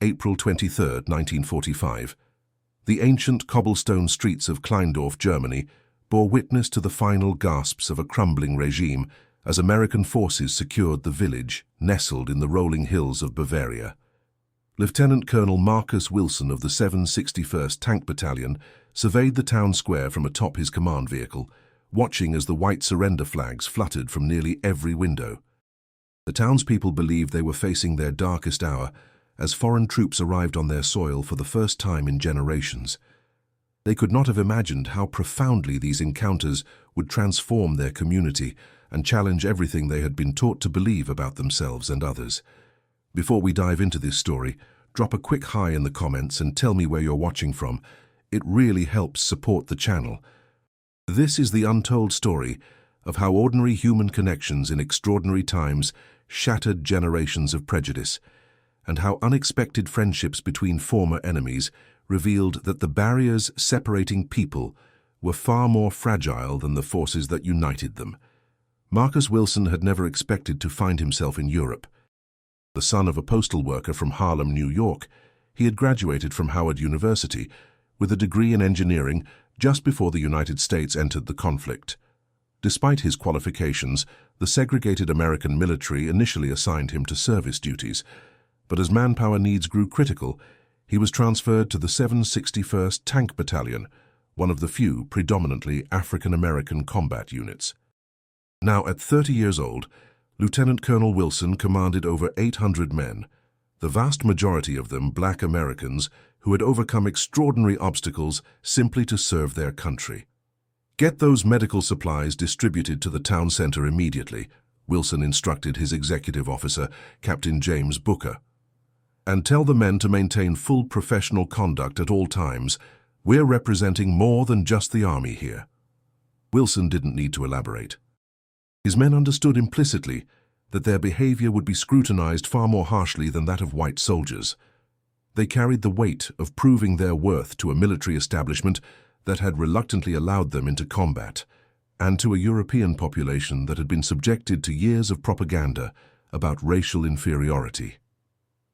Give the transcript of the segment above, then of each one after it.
April 23, 1945. The ancient cobblestone streets of Kleindorf, Germany, bore witness to the final gasps of a crumbling regime as American forces secured the village nestled in the rolling hills of Bavaria. Lieutenant Colonel Marcus Wilson of the 761st Tank Battalion surveyed the town square from atop his command vehicle, watching as the white surrender flags fluttered from nearly every window. The townspeople believed they were facing their darkest hour as foreign troops arrived on their soil for the first time in generations. They could not have imagined how profoundly these encounters would transform their community and challenge everything they had been taught to believe about themselves and others. Before we dive into this story, drop a quick hi in the comments and tell me where you're watching from. It really helps support the channel. This is the untold story of how ordinary human connections in extraordinary times shattered generations of prejudice, and how unexpected friendships between former enemies revealed that the barriers separating people were far more fragile than the forces that united them. Marcus Wilson had never expected to find himself in Europe. The son of a postal worker from Harlem, New York, he had graduated from Howard University with a degree in engineering just before the United States entered the conflict. Despite his qualifications, the segregated American military initially assigned him to service duties, but as manpower needs grew critical, he was transferred to the 761st Tank Battalion, one of the few predominantly African-American combat units. Now, at 30 years old, Lieutenant Colonel Wilson commanded over 800 men, the vast majority of them black Americans who had overcome extraordinary obstacles simply to serve their country. "Get those medical supplies distributed to the town center immediately," Wilson instructed his executive officer, Captain James Booker. "And tell the men to maintain full professional conduct at all times. We're representing more than just the army here." Wilson didn't need to elaborate. His men understood implicitly that their behavior would be scrutinized far more harshly than that of white soldiers. They carried the weight of proving their worth to a military establishment that had reluctantly allowed them into combat, and to a European population that had been subjected to years of propaganda about racial inferiority.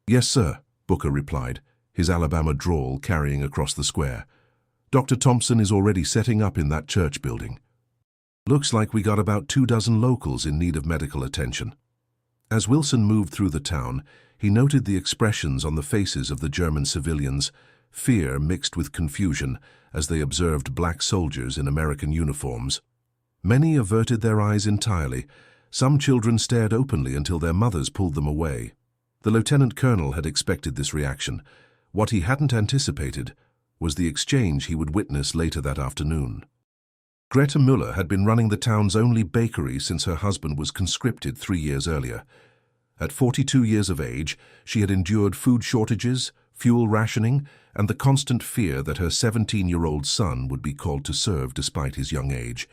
"Yes, sir," Booker replied, his Alabama drawl carrying across the square. "Dr. Thompson is already setting up in that church building. Looks like we got about 24 locals in need of medical attention." As Wilson moved through the town, he noted the expressions on the faces of the German civilians, fear mixed with confusion as they observed black soldiers in American uniforms. Many averted their eyes entirely. Some children stared openly until their mothers pulled them away. The lieutenant colonel had expected this reaction. What he hadn't anticipated was the exchange he would witness later that afternoon. Greta Müller had been running the town's only bakery since her husband was conscripted 3 years earlier. At 42 years of age, she had endured food shortages, fuel rationing, and the constant fear that her 17-year-old son would be called to serve despite his young age.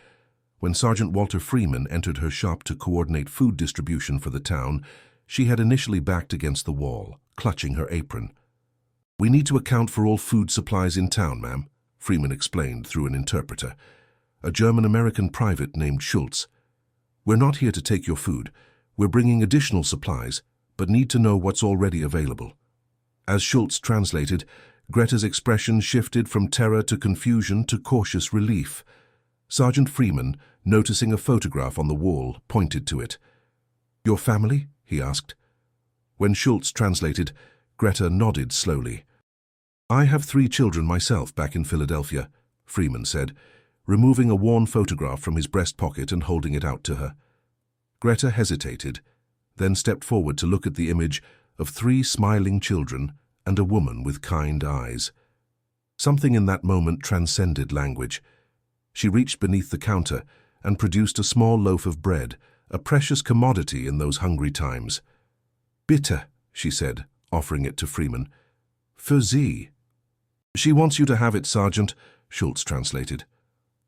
When Sergeant Walter Freeman entered her shop to coordinate food distribution for the town, she had initially backed against the wall, clutching her apron. "We need to account for all food supplies in town, ma'am," Freeman explained through an interpreter, a German-American private named Schultz. "We're not here to take your food. We're bringing additional supplies, but need to know what's already available." As Schultz translated, Greta's expression shifted from terror to confusion to cautious relief. Sergeant Freeman, noticing a photograph on the wall, pointed to it. "Your family?" he asked. When Schultz translated, Greta nodded slowly. "I have 3 children myself back in Philadelphia," Freeman said, removing a worn photograph from his breast pocket and holding it out to her. Greta hesitated, then stepped forward to look at the image of 3 smiling children and a woman with kind eyes. Something in that moment transcended language. She reached beneath the counter and produced a small loaf of bread, a precious commodity in those hungry times. "Bitte," she said, offering it to Freeman. "Für Sie." "She wants you to have it, Sergeant," Schultz translated.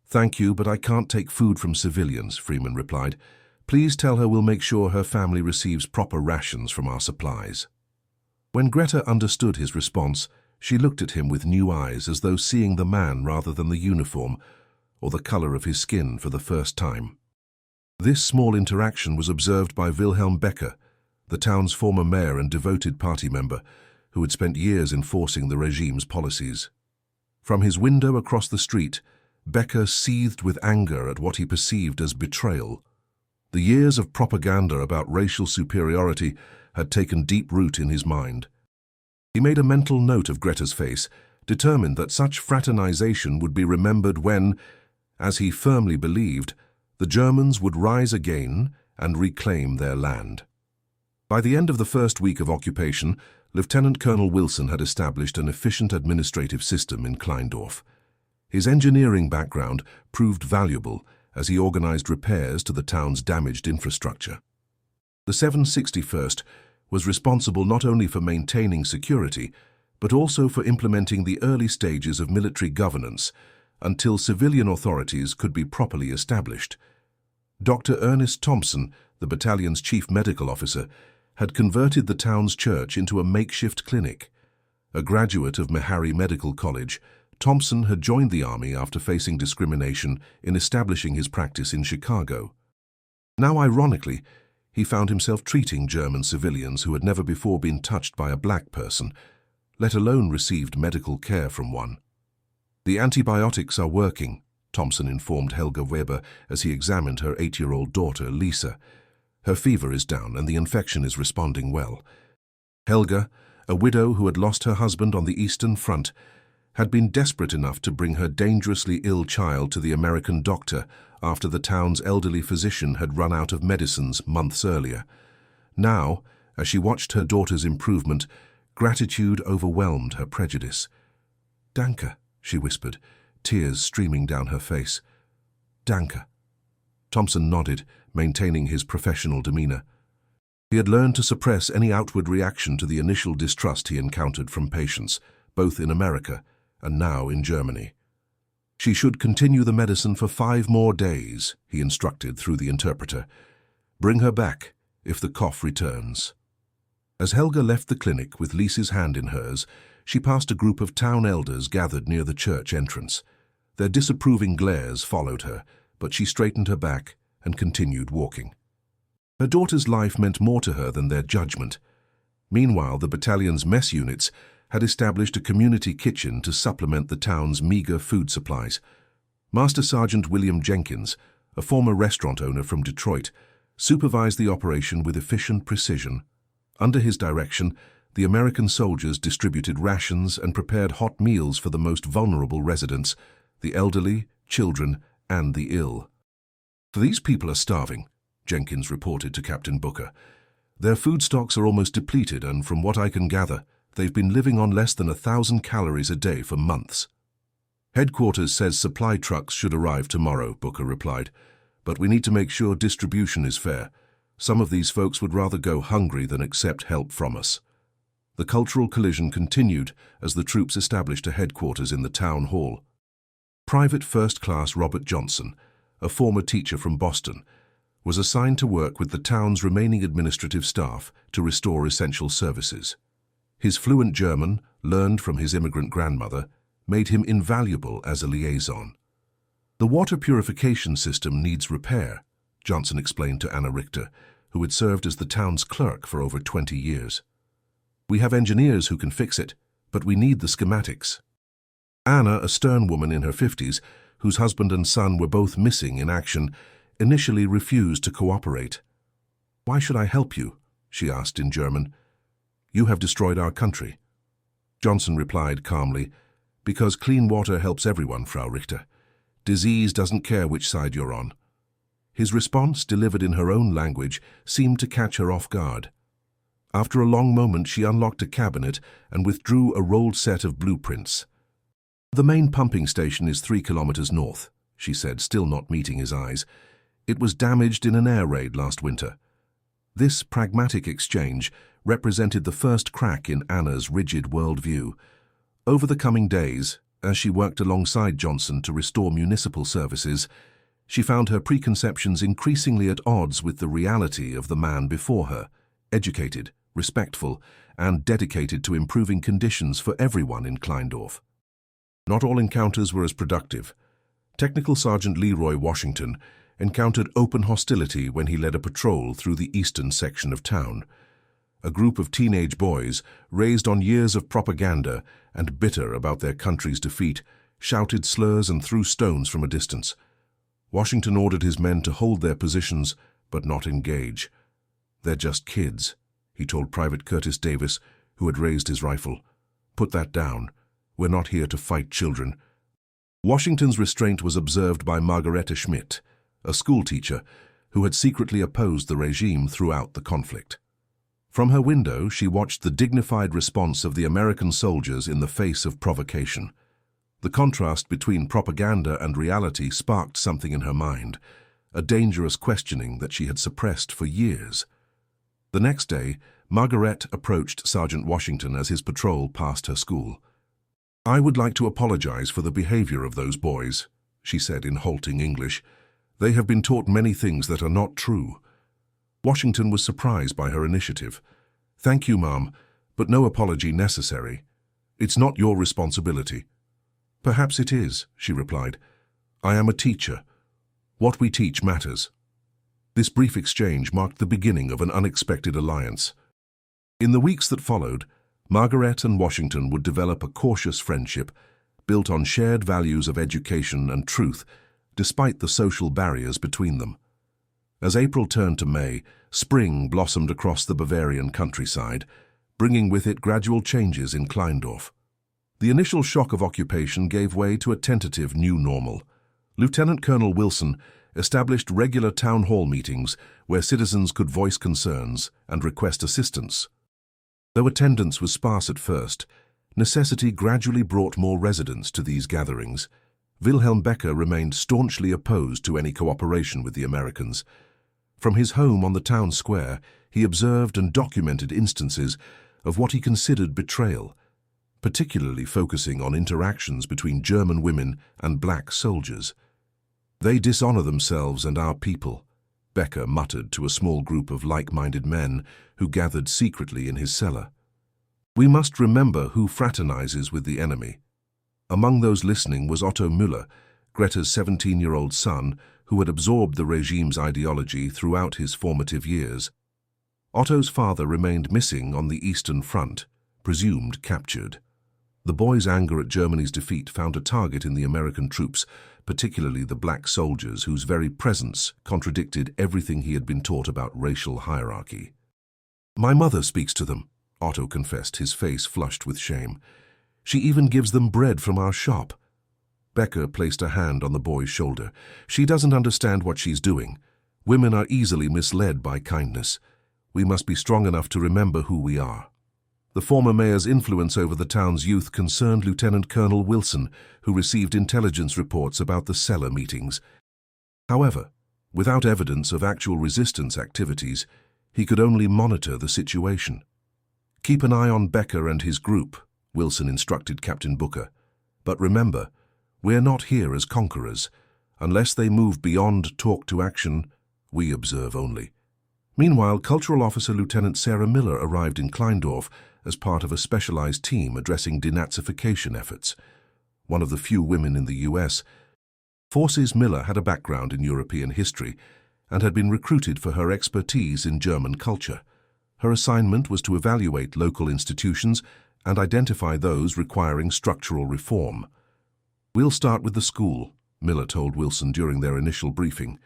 "Thank you, but I can't take food from civilians," Freeman replied. "Please tell her we'll make sure her family receives proper rations from our supplies." When Greta understood his response, she looked at him with new eyes, as though seeing the man rather than the uniform or the color of his skin for the first time. This small interaction was observed by Wilhelm Becker, the town's former mayor and devoted party member, who had spent years enforcing the regime's policies. From his window across the street, Becker seethed with anger at what he perceived as betrayal. The years of propaganda about racial superiority had taken deep root in his mind. He made a mental note of Greta's face, determined that such fraternization would be remembered when, as he firmly believed, the Germans would rise again and reclaim their land. By the end of the first week of occupation, Lieutenant Colonel Wilson had established an efficient administrative system in Kleindorf. His engineering background proved valuable as he organized repairs to the town's damaged infrastructure. The 761st was responsible not only for maintaining security, but also for implementing the early stages of military governance until civilian authorities could be properly established. Dr. Ernest Thompson, the battalion's chief medical officer, had converted the town's church into a makeshift clinic. A graduate of Meharry Medical College, Thompson had joined the army after facing discrimination in establishing his practice in Chicago. Now, ironically, he found himself treating German civilians who had never before been touched by a black person, let alone received medical care from one. "The antibiotics are working," Thompson informed Helga Weber as he examined her 8-year-old daughter, Lisa. "Her fever is down and the infection is responding well." Helga, a widow who had lost her husband on the Eastern Front, had been desperate enough to bring her dangerously ill child to the American doctor after the town's elderly physician had run out of medicines months earlier. Now, as she watched her daughter's improvement, gratitude overwhelmed her prejudice. "Danke," she whispered, tears streaming down her face. "Danke." Thompson nodded, maintaining his professional demeanor. He had learned to suppress any outward reaction to the initial distrust he encountered from patients, both in America and now in Germany. "She should continue the medicine for 5 more days, he instructed through the interpreter. "Bring her back if the cough returns." As Helga left the clinic with Lisa's hand in hers, she passed a group of town elders gathered near the church entrance. Their disapproving glares followed her, but she straightened her back and continued walking. Her daughter's life meant more to her than their judgment. Meanwhile, the battalion's mess units had established a community kitchen to supplement the town's meager food supplies. Master Sergeant William Jenkins, a former restaurant owner from Detroit, supervised the operation with efficient precision. Under his direction, the American soldiers distributed rations and prepared hot meals for the most vulnerable residents, the elderly, children, and the ill. "These people are starving," Jenkins reported to Captain Booker. "Their food stocks are almost depleted, and from what I can gather, they've been living on less than 1,000 calories a day for months." "Headquarters says supply trucks should arrive tomorrow," Booker replied. "But we need to make sure distribution is fair. Some of these folks would rather go hungry than accept help from us." The cultural collision continued as the troops established a headquarters in the town hall. Private First Class Robert Johnson, a former teacher from Boston, was assigned to work with the town's remaining administrative staff to restore essential services. His fluent German, learned from his immigrant grandmother, made him invaluable as a liaison. "The water purification system needs repair," Johnson explained to Anna Richter, who had served as the town's clerk for over 20 years. "We have engineers who can fix it, but we need the schematics." Anna, a stern woman in her 50s, whose husband and son were both missing in action, initially refused to cooperate. "Why should I help you?" she asked in German. "You have destroyed our country." Johnson replied calmly, "Because clean water helps everyone, Frau Richter. Disease doesn't care which side you're on." His response, delivered in her own language, seemed to catch her off guard. After a long moment, she unlocked a cabinet and withdrew a rolled set of blueprints. "The main pumping station is 3 kilometers north," she said, still not meeting his eyes. "It was damaged in an air raid last winter." This pragmatic exchange represented the first crack in Anna's rigid worldview. Over the coming days, as she worked alongside Johnson to restore municipal services, she found her preconceptions increasingly at odds with the reality of the man before her, educated, respectful, and dedicated to improving conditions for everyone in Kleindorf. Not all encounters were as productive. Technical Sergeant Leroy Washington encountered open hostility when he led a patrol through the eastern section of town. a group of teenage boys, raised on years of propaganda and bitter about their country's defeat, shouted slurs and threw stones from a distance. Washington ordered his men to hold their positions, but not engage. "They're just kids," he told Private Curtis Davis, who had raised his rifle. "Put that down. We're not here to fight children." Washington's restraint was observed by Margareta Schmidt, a schoolteacher who had secretly opposed the regime throughout the conflict. From her window, she watched the dignified response of the American soldiers in the face of provocation. The contrast between propaganda and reality sparked something in her mind, a dangerous questioning that she had suppressed for years. The next day, Margaret approached Sergeant Washington as his patrol passed her school. "I would like to apologize for the behavior of those boys," she said in halting English. "They have been taught many things that are not true." Washington was surprised by her initiative. "Thank you, Ma'am, but no apology necessary. It's not your responsibility." "Perhaps it is," she replied. "I am a teacher. What we teach matters." This brief exchange marked the beginning of an unexpected alliance. In the weeks that followed, Margaret and Washington would develop a cautious friendship built on shared values of education and truth, despite the social barriers between them. As April turned to May, spring blossomed across the Bavarian countryside, bringing with it gradual changes in Kleindorf. The initial shock of occupation gave way to a tentative new normal. Lieutenant Colonel Wilson established regular town hall meetings where citizens could voice concerns and request assistance. Though attendance was sparse at first, necessity gradually brought more residents to these gatherings. Wilhelm Becker remained staunchly opposed to any cooperation with the Americans. From his home on the town square, he observed and documented instances of what he considered betrayal, particularly focusing on interactions between German women and black soldiers. "They dishonor themselves and our people," Becker muttered to a small group of like-minded men who gathered secretly in his cellar. "We must remember who fraternizes with the enemy." Among those listening was Otto Müller, Greta's 17-year-old son, who had absorbed the regime's ideology throughout his formative years. Otto's father remained missing on the Eastern Front, presumed captured. The boy's anger at Germany's defeat found a target in the American troops, particularly the black soldiers whose very presence contradicted everything he had been taught about racial hierarchy. "My mother speaks to them," Otto confessed, his face flushed with shame. "She even gives them bread from our shop." Becker placed a hand on the boy's shoulder. "She doesn't understand what she's doing. Women are easily misled by kindness. We must be strong enough to remember who we are." The former mayor's influence over the town's youth concerned Lieutenant Colonel Wilson, who received intelligence reports about the cellar meetings. However, without evidence of actual resistance activities, he could only monitor the situation. "Keep an eye on Becker and his group," Wilson instructed Captain Booker. "But remember, we're not here as conquerors. Unless they move beyond talk to action, we observe only." Meanwhile, Cultural Officer Lieutenant Sarah Miller arrived in Kleindorf as part of a specialized team addressing denazification efforts. One of the few women in the U.S., Forces Miller had a background in European history and had been recruited for her expertise in German culture. Her assignment was to evaluate local institutions and identify those requiring structural reform. "We'll start with the school," Miller told Wilson during their initial briefing.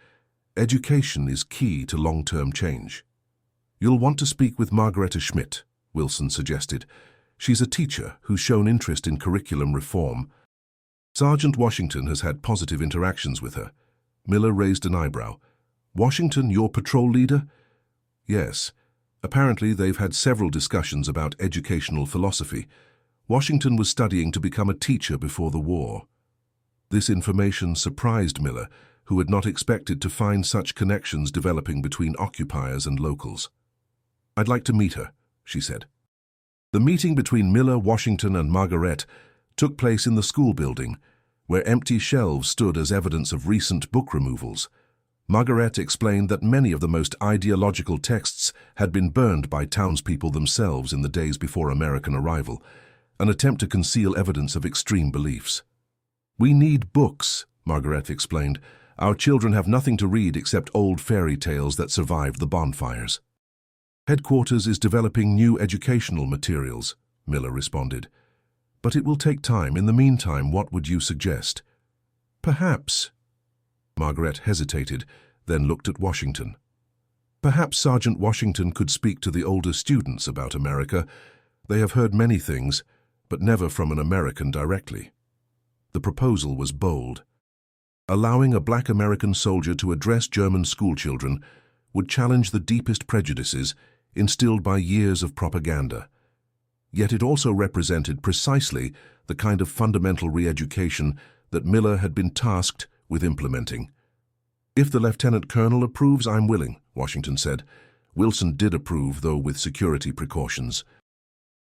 "Education is key to long-term change." "You'll want to speak with Margareta Schmidt," Wilson suggested. "She's a teacher who's shown interest in curriculum reform." "Sergeant Washington has had positive interactions with her." Miller raised an eyebrow. "Washington, your patrol leader?" "Yes. Apparently they've had several discussions about educational philosophy. Washington was studying to become a teacher before the war." This information surprised Miller, who had not expected to find such connections developing between occupiers and locals. "I'd like to meet her," she said. The meeting between Miller, Washington, and Margaret took place in the school building, where empty shelves stood as evidence of recent book removals. Margaret explained that many of the most ideological texts had been burned by townspeople themselves in the days before American arrival, an attempt to conceal evidence of extreme beliefs. "We need books," Margaret explained. "Our children have nothing to read except old fairy tales that survived the bonfires." Headquarters is developing new educational materials, Miller responded. But it will take time. In the meantime, what would you suggest? Perhaps. Margaret hesitated, then looked at Washington. Perhaps Sergeant Washington could speak to the older students about America. They have heard many things, but never from an American directly. The proposal was bold. Allowing a black American soldier to address German schoolchildren would challenge the deepest prejudices instilled by years of propaganda. Yet it also represented precisely the kind of fundamental re-education that Miller had been tasked with implementing. If the lieutenant colonel approves, I'm willing, Washington said. Wilson did approve, though with security precautions.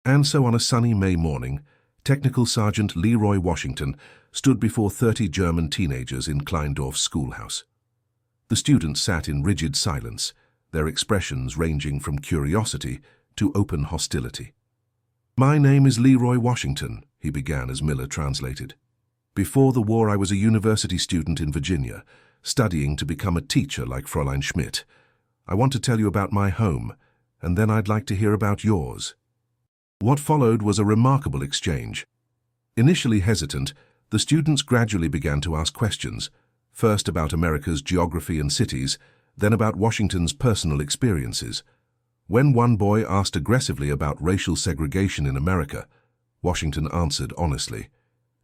And so on a sunny May morning, Technical Sergeant Leroy Washington stood before 30 German teenagers in Kleindorf's schoolhouse. The students sat in rigid silence, their expressions ranging from curiosity to open hostility. My name is Leroy Washington, he began as Miller translated. Before the war, I was a university student in Virginia, studying to become a teacher like Fräulein Schmidt. I want to tell you about my home, and then I'd like to hear about yours. What followed was a remarkable exchange. Initially hesitant, the students gradually began to ask questions, first about America's geography and cities, then about Washington's personal experiences. When one boy asked aggressively about racial segregation in America, Washington answered honestly.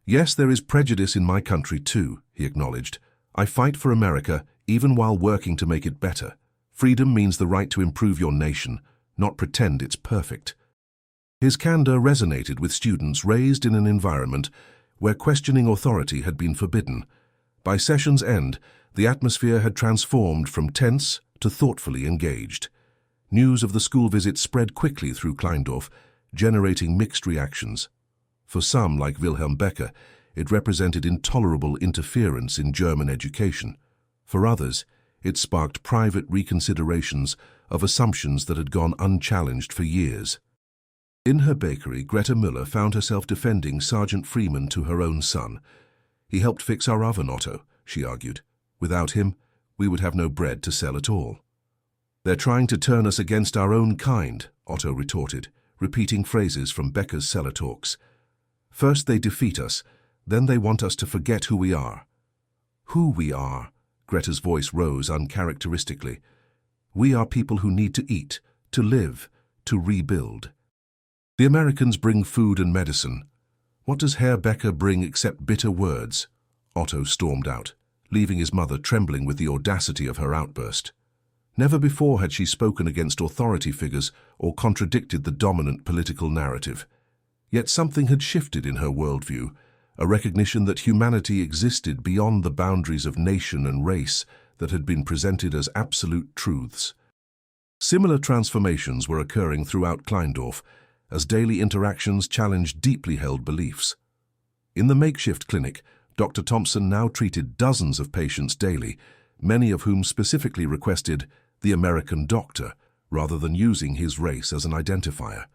Yes, there is prejudice in my country too, he acknowledged. I fight for America, even while working to make it better. Freedom means the right to improve your nation, not pretend it's perfect. His candor resonated with students raised in an environment where questioning authority had been forbidden. By session's end, the atmosphere had transformed from tense to thoughtfully engaged. News of the school visit spread quickly through Kleindorf, generating mixed reactions. For some, like Wilhelm Becker, it represented intolerable interference in German education. For others, it sparked private reconsiderations of assumptions that had gone unchallenged for years. In her bakery, Greta Müller found herself defending Sergeant Freeman to her own son. He helped fix our oven, Otto, she argued. Without him, we would have no bread to sell at all. They're trying to turn us against our own kind, Otto retorted, repeating phrases from Becker's cellar talks. First they defeat us, then they want us to forget who we are. Who we are, Greta's voice rose uncharacteristically. We are people who need to eat, to live, to rebuild. The Americans bring food and medicine. What does Herr Becker bring except bitter words? Otto stormed out, leaving his mother trembling with the audacity of her outburst. Never before had she spoken against authority figures or contradicted the dominant political narrative. Yet something had shifted in her worldview, a recognition that humanity existed beyond the boundaries of nation and race that had been presented as absolute truths. Similar transformations were occurring throughout Kleindorf, as daily interactions challenged deeply held beliefs. In the makeshift clinic, Dr. Thompson now treated dozens of patients daily, many of whom specifically requested the American doctor, rather than using his race as an identifier.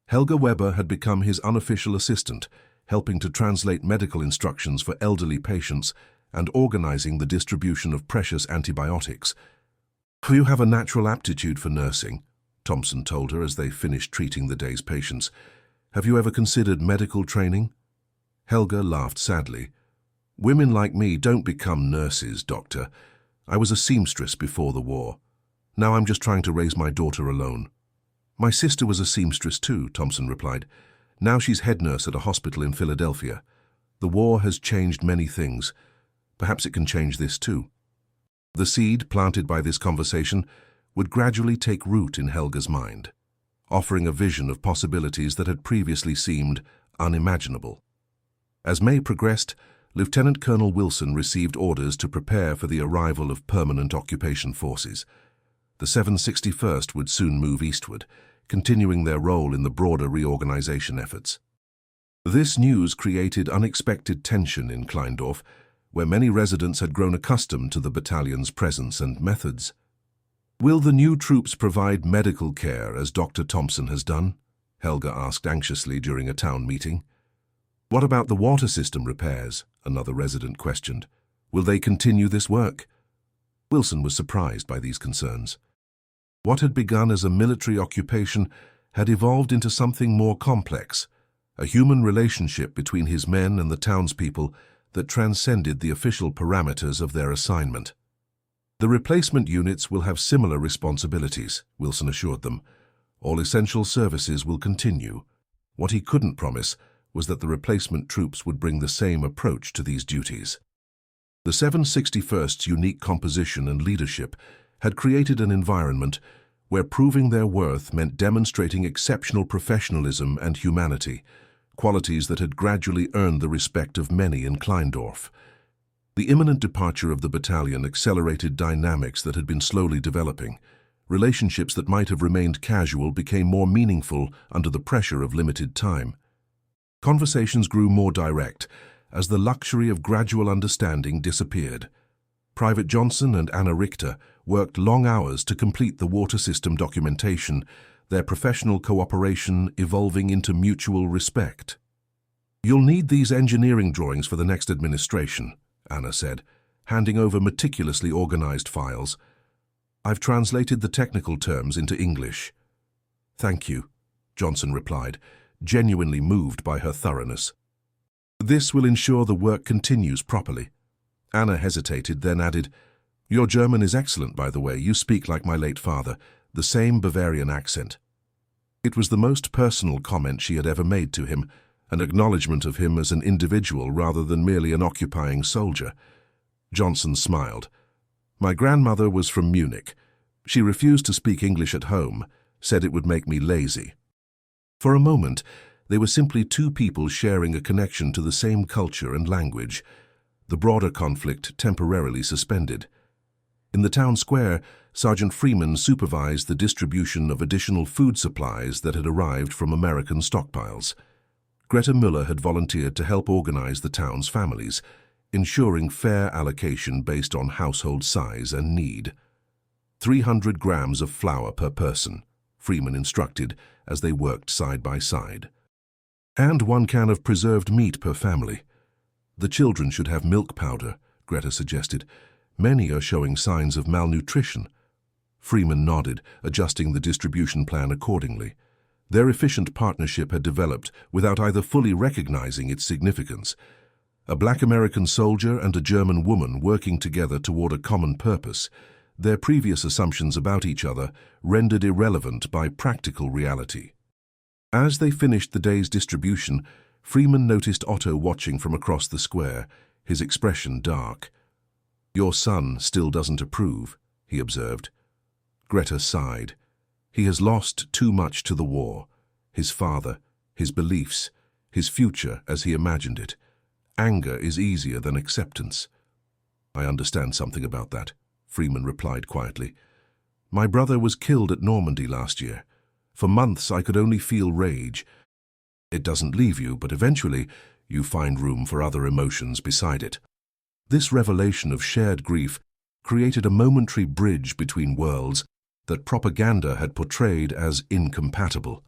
Helga Weber had become his unofficial assistant, helping to translate medical instructions for elderly patients and organizing the distribution of precious antibiotics. You have a natural aptitude for nursing, Thompson told her as they finished treating the day's patients. Have you ever considered medical training? Helga laughed sadly. Women like me don't become nurses, doctor. I was a seamstress before the war. Now I'm just trying to raise my daughter alone. My sister was a seamstress too, Thompson replied. Now she's head nurse at a hospital in Philadelphia. The war has changed many things. Perhaps it can change this too. The seed planted by this conversation would gradually take root in Helga's mind, offering a vision of possibilities that had previously seemed unimaginable. As May progressed, Lieutenant Colonel Wilson received orders to prepare for the arrival of permanent occupation forces. The 761st would soon move eastward, continuing their role in the broader reorganization efforts. This news created unexpected tension in Kleindorf, where many residents had grown accustomed to the battalion's presence and methods. Will the new troops provide medical care as Dr. Thompson has done? Helga asked anxiously during a town meeting. What about the water system repairs? Another resident questioned. Will they continue this work? Wilson was surprised by these concerns. What had begun as a military occupation had evolved into something more complex, a human relationship between his men and the townspeople that transcended the official parameters of their assignment. The replacement units will have similar responsibilities, Wilson assured them. All essential services will continue. What he couldn't promise was that the replacement troops would bring the same approach to these duties. The 761st's unique composition and leadership had created an environment where proving their worth meant demonstrating exceptional professionalism and humanity, qualities that had gradually earned the respect of many in Kleindorf. The imminent departure of the battalion accelerated dynamics that had been slowly developing. Relationships that might have remained casual became more meaningful under the pressure of limited time. Conversations grew more direct as the luxury of gradual understanding disappeared. Private Johnson and Anna Richter worked long hours to complete the water system documentation, their professional cooperation evolving into mutual respect. "You'll need these engineering drawings for the next administration," Anna said, handing over meticulously organized files. "I've translated the technical terms into English." "Thank you," Johnson replied, genuinely moved by her thoroughness. "This will ensure the work continues properly." Anna hesitated, then added, "Your German is excellent, by the way. You speak like my late father, the same Bavarian accent." It was the most personal comment she had ever made to him, an acknowledgement of him as an individual rather than merely an occupying soldier. Johnson smiled. "My grandmother was from Munich. She refused to speak English at home, said it would make me lazy." For a moment, they were simply two people sharing a connection to the same culture and language. The broader conflict temporarily suspended. In the town square, Sergeant Freeman supervised the distribution of additional food supplies that had arrived from American stockpiles. Greta Müller had volunteered to help organize the town's families, ensuring fair allocation based on household size and need. 300 grams of flour per person, Freeman instructed as they worked side by side. And 1 can of preserved meat per family. "The children should have milk powder," Greta suggested. "Many are showing signs of malnutrition." Freeman nodded, adjusting the distribution plan accordingly. Their efficient partnership had developed without either fully recognizing its significance. A Black American soldier and a German woman working together toward a common purpose, their previous assumptions about each other rendered irrelevant by practical reality. As they finished the day's distribution, Freeman noticed Otto watching from across the square, his expression dark. "Your son still doesn't approve," he observed. Greta sighed. "He has lost too much to the war. His father, his beliefs, his future as he imagined it. Anger is easier than acceptance." "I understand something about that," Freeman replied quietly. "My brother was killed at Normandy last year. For months I could only feel rage. It doesn't leave you, but eventually you find room for other emotions beside it." This revelation of shared grief created a momentary bridge between worlds that propaganda had portrayed as incompatible.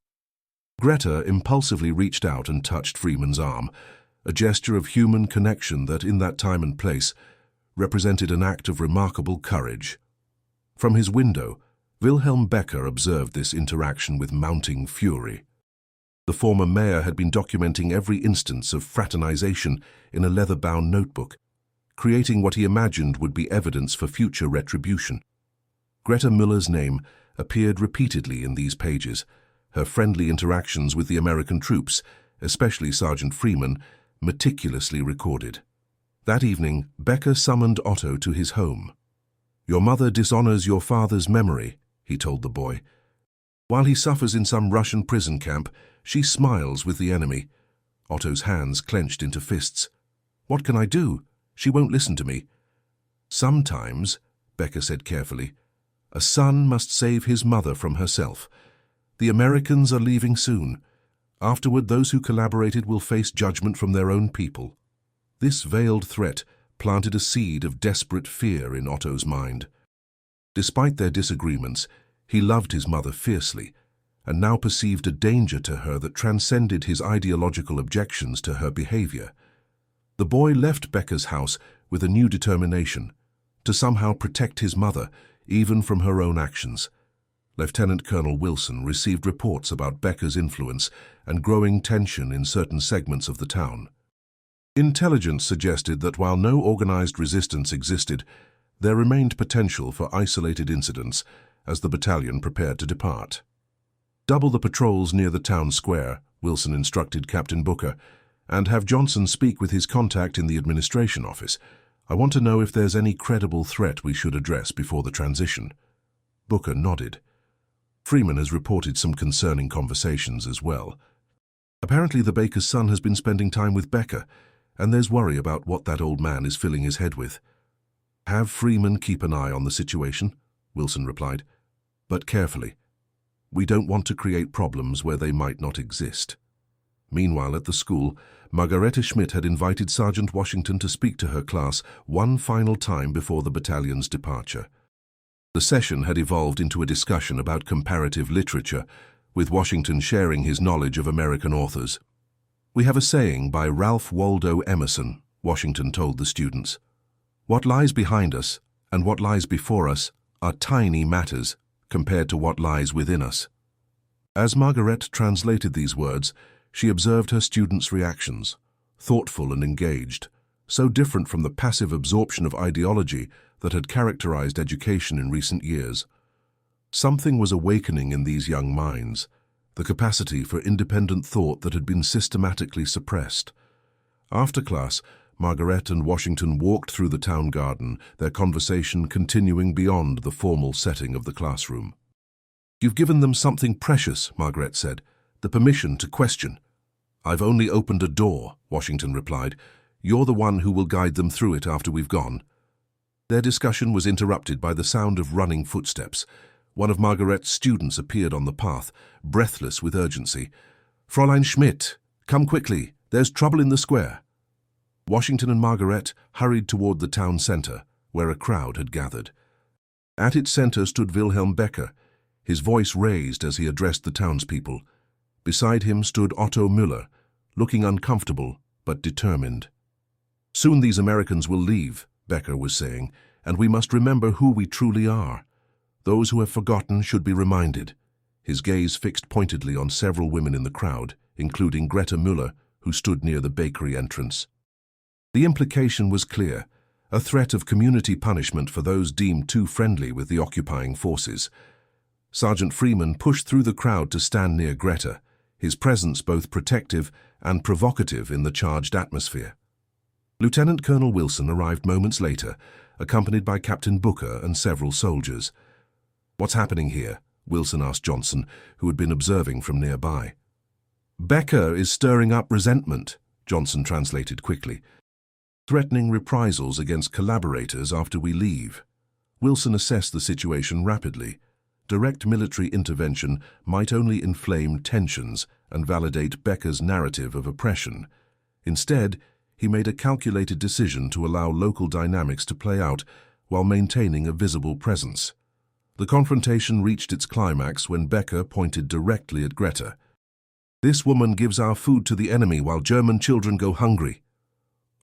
Greta impulsively reached out and touched Freeman's arm, a gesture of human connection that, in that time and place, represented an act of remarkable courage. From his window, Wilhelm Becker observed this interaction with mounting fury. The former mayor had been documenting every instance of fraternization in a leather-bound notebook, creating what he imagined would be evidence for future retribution. Greta Müller's name appeared repeatedly in these pages, her friendly interactions with the American troops, especially Sergeant Freeman, meticulously recorded. That evening, Becker summoned Otto to his home. "Your mother dishonors your father's memory," he told the boy. "While he suffers in some Russian prison camp, she smiles with the enemy." Otto's hands clenched into fists. "What can I do? She won't listen to me." "Sometimes," Becker said carefully, "a son must save his mother from herself. The Americans are leaving soon. Afterward, those who collaborated will face judgment from their own people." This veiled threat planted a seed of desperate fear in Otto's mind. Despite their disagreements, he loved his mother fiercely, and now perceived a danger to her that transcended his ideological objections to her behavior. The boy left Becker's house with a new determination, to somehow protect his mother, even from her own actions. Lieutenant Colonel Wilson received reports about Becker's influence and growing tension in certain segments of the town. Intelligence suggested that while no organized resistance existed, there remained potential for isolated incidents as the battalion prepared to depart. Double the patrols near the town square, Wilson instructed Captain Booker, and have Johnson speak with his contact in the administration office. I want to know if there's any credible threat we should address before the transition. Booker nodded. Freeman has reported some concerning conversations as well. Apparently the baker's son has been spending time with Becker, and there's worry about what that old man is filling his head with. Have Freeman keep an eye on the situation, Wilson replied, but carefully. We don't want to create problems where they might not exist. Meanwhile, at the school, Margareta Schmidt had invited Sergeant Washington to speak to her class one final time before the battalion's departure. The session had evolved into a discussion about comparative literature, with Washington sharing his knowledge of American authors. We have a saying by Ralph Waldo Emerson, Washington told the students. What lies behind us and what lies before us are tiny matters compared to what lies within us. As Margaret translated these words, she observed her students' reactions, thoughtful and engaged, so different from the passive absorption of ideology that had characterized education in recent years. Something was awakening in these young minds, the capacity for independent thought that had been systematically suppressed. After class, Margaret and Washington walked through the town garden, their conversation continuing beyond the formal setting of the classroom. You've given them something precious, Margaret said, the permission to question. I've only opened a door, Washington replied. You're the one who will guide them through it after we've gone. Their discussion was interrupted by the sound of running footsteps. One of Margaret's students appeared on the path, breathless with urgency. Fräulein Schmidt, come quickly, there's trouble in the square. Washington and Margaret hurried toward the town center, where a crowd had gathered. At its center stood Wilhelm Becker, his voice raised as he addressed the townspeople. Beside him stood Otto Müller, looking uncomfortable but determined. Soon these Americans will leave, Becker was saying, and we must remember who we truly are. Those who have forgotten should be reminded. His gaze fixed pointedly on several women in the crowd, including Greta Müller, who stood near the bakery entrance. The implication was clear, a threat of community punishment for those deemed too friendly with the occupying forces. Sergeant Freeman pushed through the crowd to stand near Greta, his presence both protective and provocative in the charged atmosphere. Lieutenant Colonel Wilson arrived moments later, accompanied by Captain Booker and several soldiers. What's happening here? Wilson asked Johnson, who had been observing from nearby. Becker is stirring up resentment, Johnson translated quickly, threatening reprisals against collaborators after we leave. Wilson assessed the situation rapidly. Direct military intervention might only inflame tensions and validate Becker's narrative of oppression. Instead, he made a calculated decision to allow local dynamics to play out while maintaining a visible presence. The confrontation reached its climax when Becker pointed directly at Greta. This woman gives our food to the enemy while German children go hungry.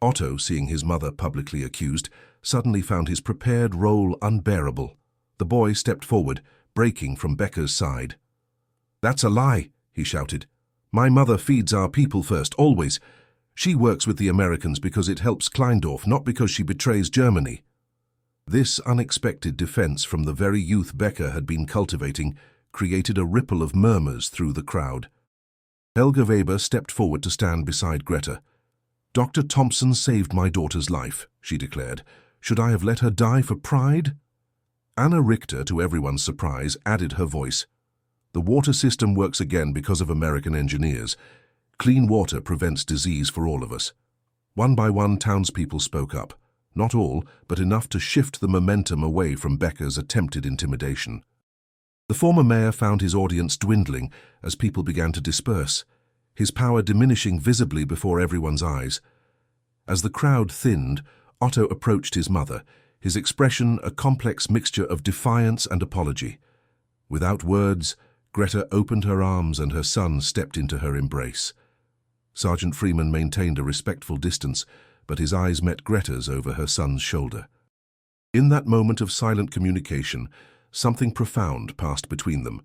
Otto, seeing his mother publicly accused, suddenly found his prepared role unbearable. The boy stepped forward, breaking from Becker's side. That's a lie, he shouted. My mother feeds our people first, always. She works with the Americans because it helps Kleindorf, not because she betrays Germany. This unexpected defense from the very youth Becker had been cultivating created a ripple of murmurs through the crowd. Helga Weber stepped forward to stand beside Greta. Dr. Thompson saved my daughter's life, she declared. Should I have let her die for pride? Anna Richter, to everyone's surprise, added her voice. The water system works again because of American engineers. Clean water prevents disease for all of us. One by one, townspeople spoke up. Not all, but enough to shift the momentum away from Becker's attempted intimidation. The former mayor found his audience dwindling as people began to disperse, his power diminishing visibly before everyone's eyes. As the crowd thinned, Otto approached his mother, his expression a complex mixture of defiance and apology. Without words, Greta opened her arms and her son stepped into her embrace. Sergeant Freeman maintained a respectful distance, but his eyes met Greta's over her son's shoulder. In that moment of silent communication, something profound passed between them,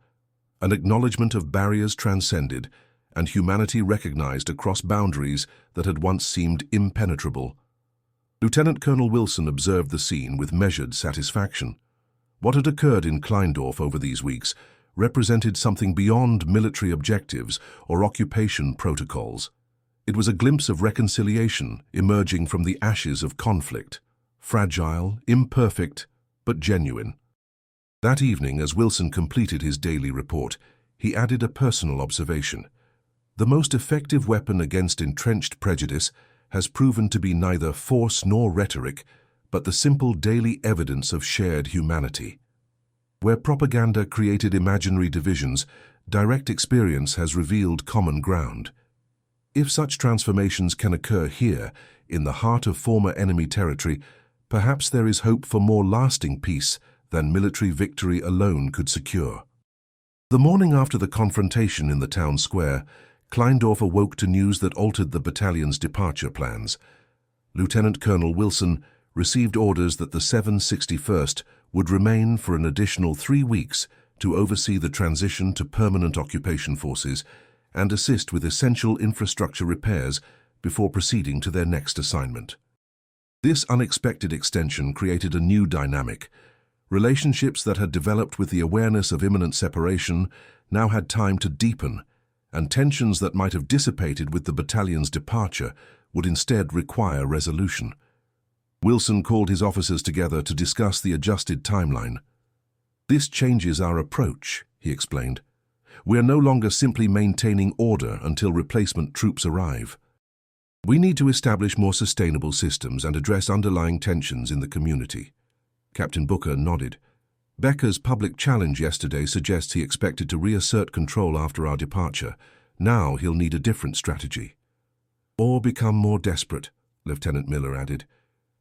an acknowledgement of barriers transcended and humanity recognized across boundaries that had once seemed impenetrable. Lieutenant Colonel Wilson observed the scene with measured satisfaction. What had occurred in Kleindorf over these weeks represented something beyond military objectives or occupation protocols. It was a glimpse of reconciliation emerging from the ashes of conflict, fragile, imperfect, but genuine. That evening, as Wilson completed his daily report, he added a personal observation. The most effective weapon against entrenched prejudice has proven to be neither force nor rhetoric, but the simple daily evidence of shared humanity. Where propaganda created imaginary divisions, direct experience has revealed common ground. If such transformations can occur here, in the heart of former enemy territory, perhaps there is hope for more lasting peace than military victory alone could secure. The morning after the confrontation in the town square, Kleindorf awoke to news that altered the battalion's departure plans. Lieutenant Colonel Wilson received orders that the 761st would remain for an additional 3 weeks to oversee the transition to permanent occupation forces and assist with essential infrastructure repairs before proceeding to their next assignment. This unexpected extension created a new dynamic. Relationships that had developed with the awareness of imminent separation now had time to deepen, and tensions that might have dissipated with the battalion's departure would instead require resolution. Wilson called his officers together to discuss the adjusted timeline. "This changes our approach," he explained. "We are no longer simply maintaining order until replacement troops arrive. We need to establish more sustainable systems and address underlying tensions in the community." Captain Booker nodded. "Becker's public challenge yesterday suggests he expected to reassert control after our departure. Now he'll need a different strategy." "Or become more desperate," Lieutenant Miller added.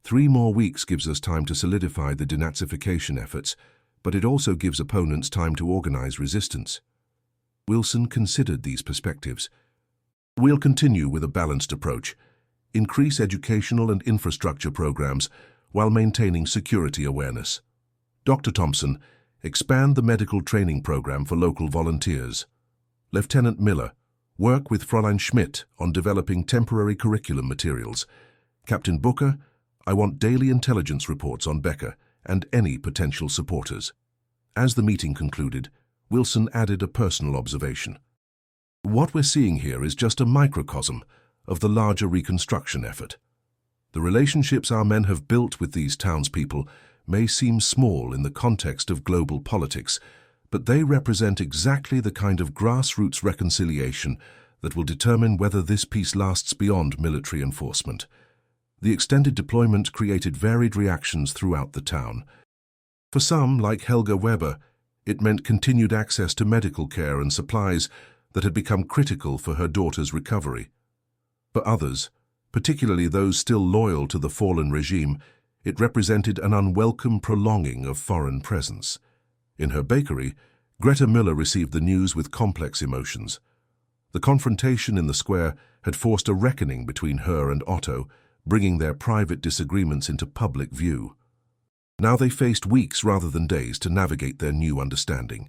3 more weeks gives us time to solidify the denazification efforts, but it also gives opponents time to organize resistance." Wilson considered these perspectives. "We'll continue with a balanced approach, increase educational and infrastructure programs while maintaining security awareness. Dr. Thompson, expand the medical training program for local volunteers. Lieutenant Miller, work with Fräulein Schmidt on developing temporary curriculum materials. Captain Booker, I want daily intelligence reports on Becker and any potential supporters." As the meeting concluded, Wilson added a personal observation. "What we're seeing here is just a microcosm of the larger reconstruction effort. The relationships our men have built with these townspeople may seem small in the context of global politics, but they represent exactly the kind of grassroots reconciliation that will determine whether this peace lasts beyond military enforcement." The extended deployment created varied reactions throughout the town. For some, like Helga Weber, it meant continued access to medical care and supplies that had become critical for her daughter's recovery. For others, particularly those still loyal to the fallen regime, it represented an unwelcome prolonging of foreign presence. In her bakery, Greta Müller received the news with complex emotions. The confrontation in the square had forced a reckoning between her and Otto, bringing their private disagreements into public view. Now they faced weeks rather than days to navigate their new understanding.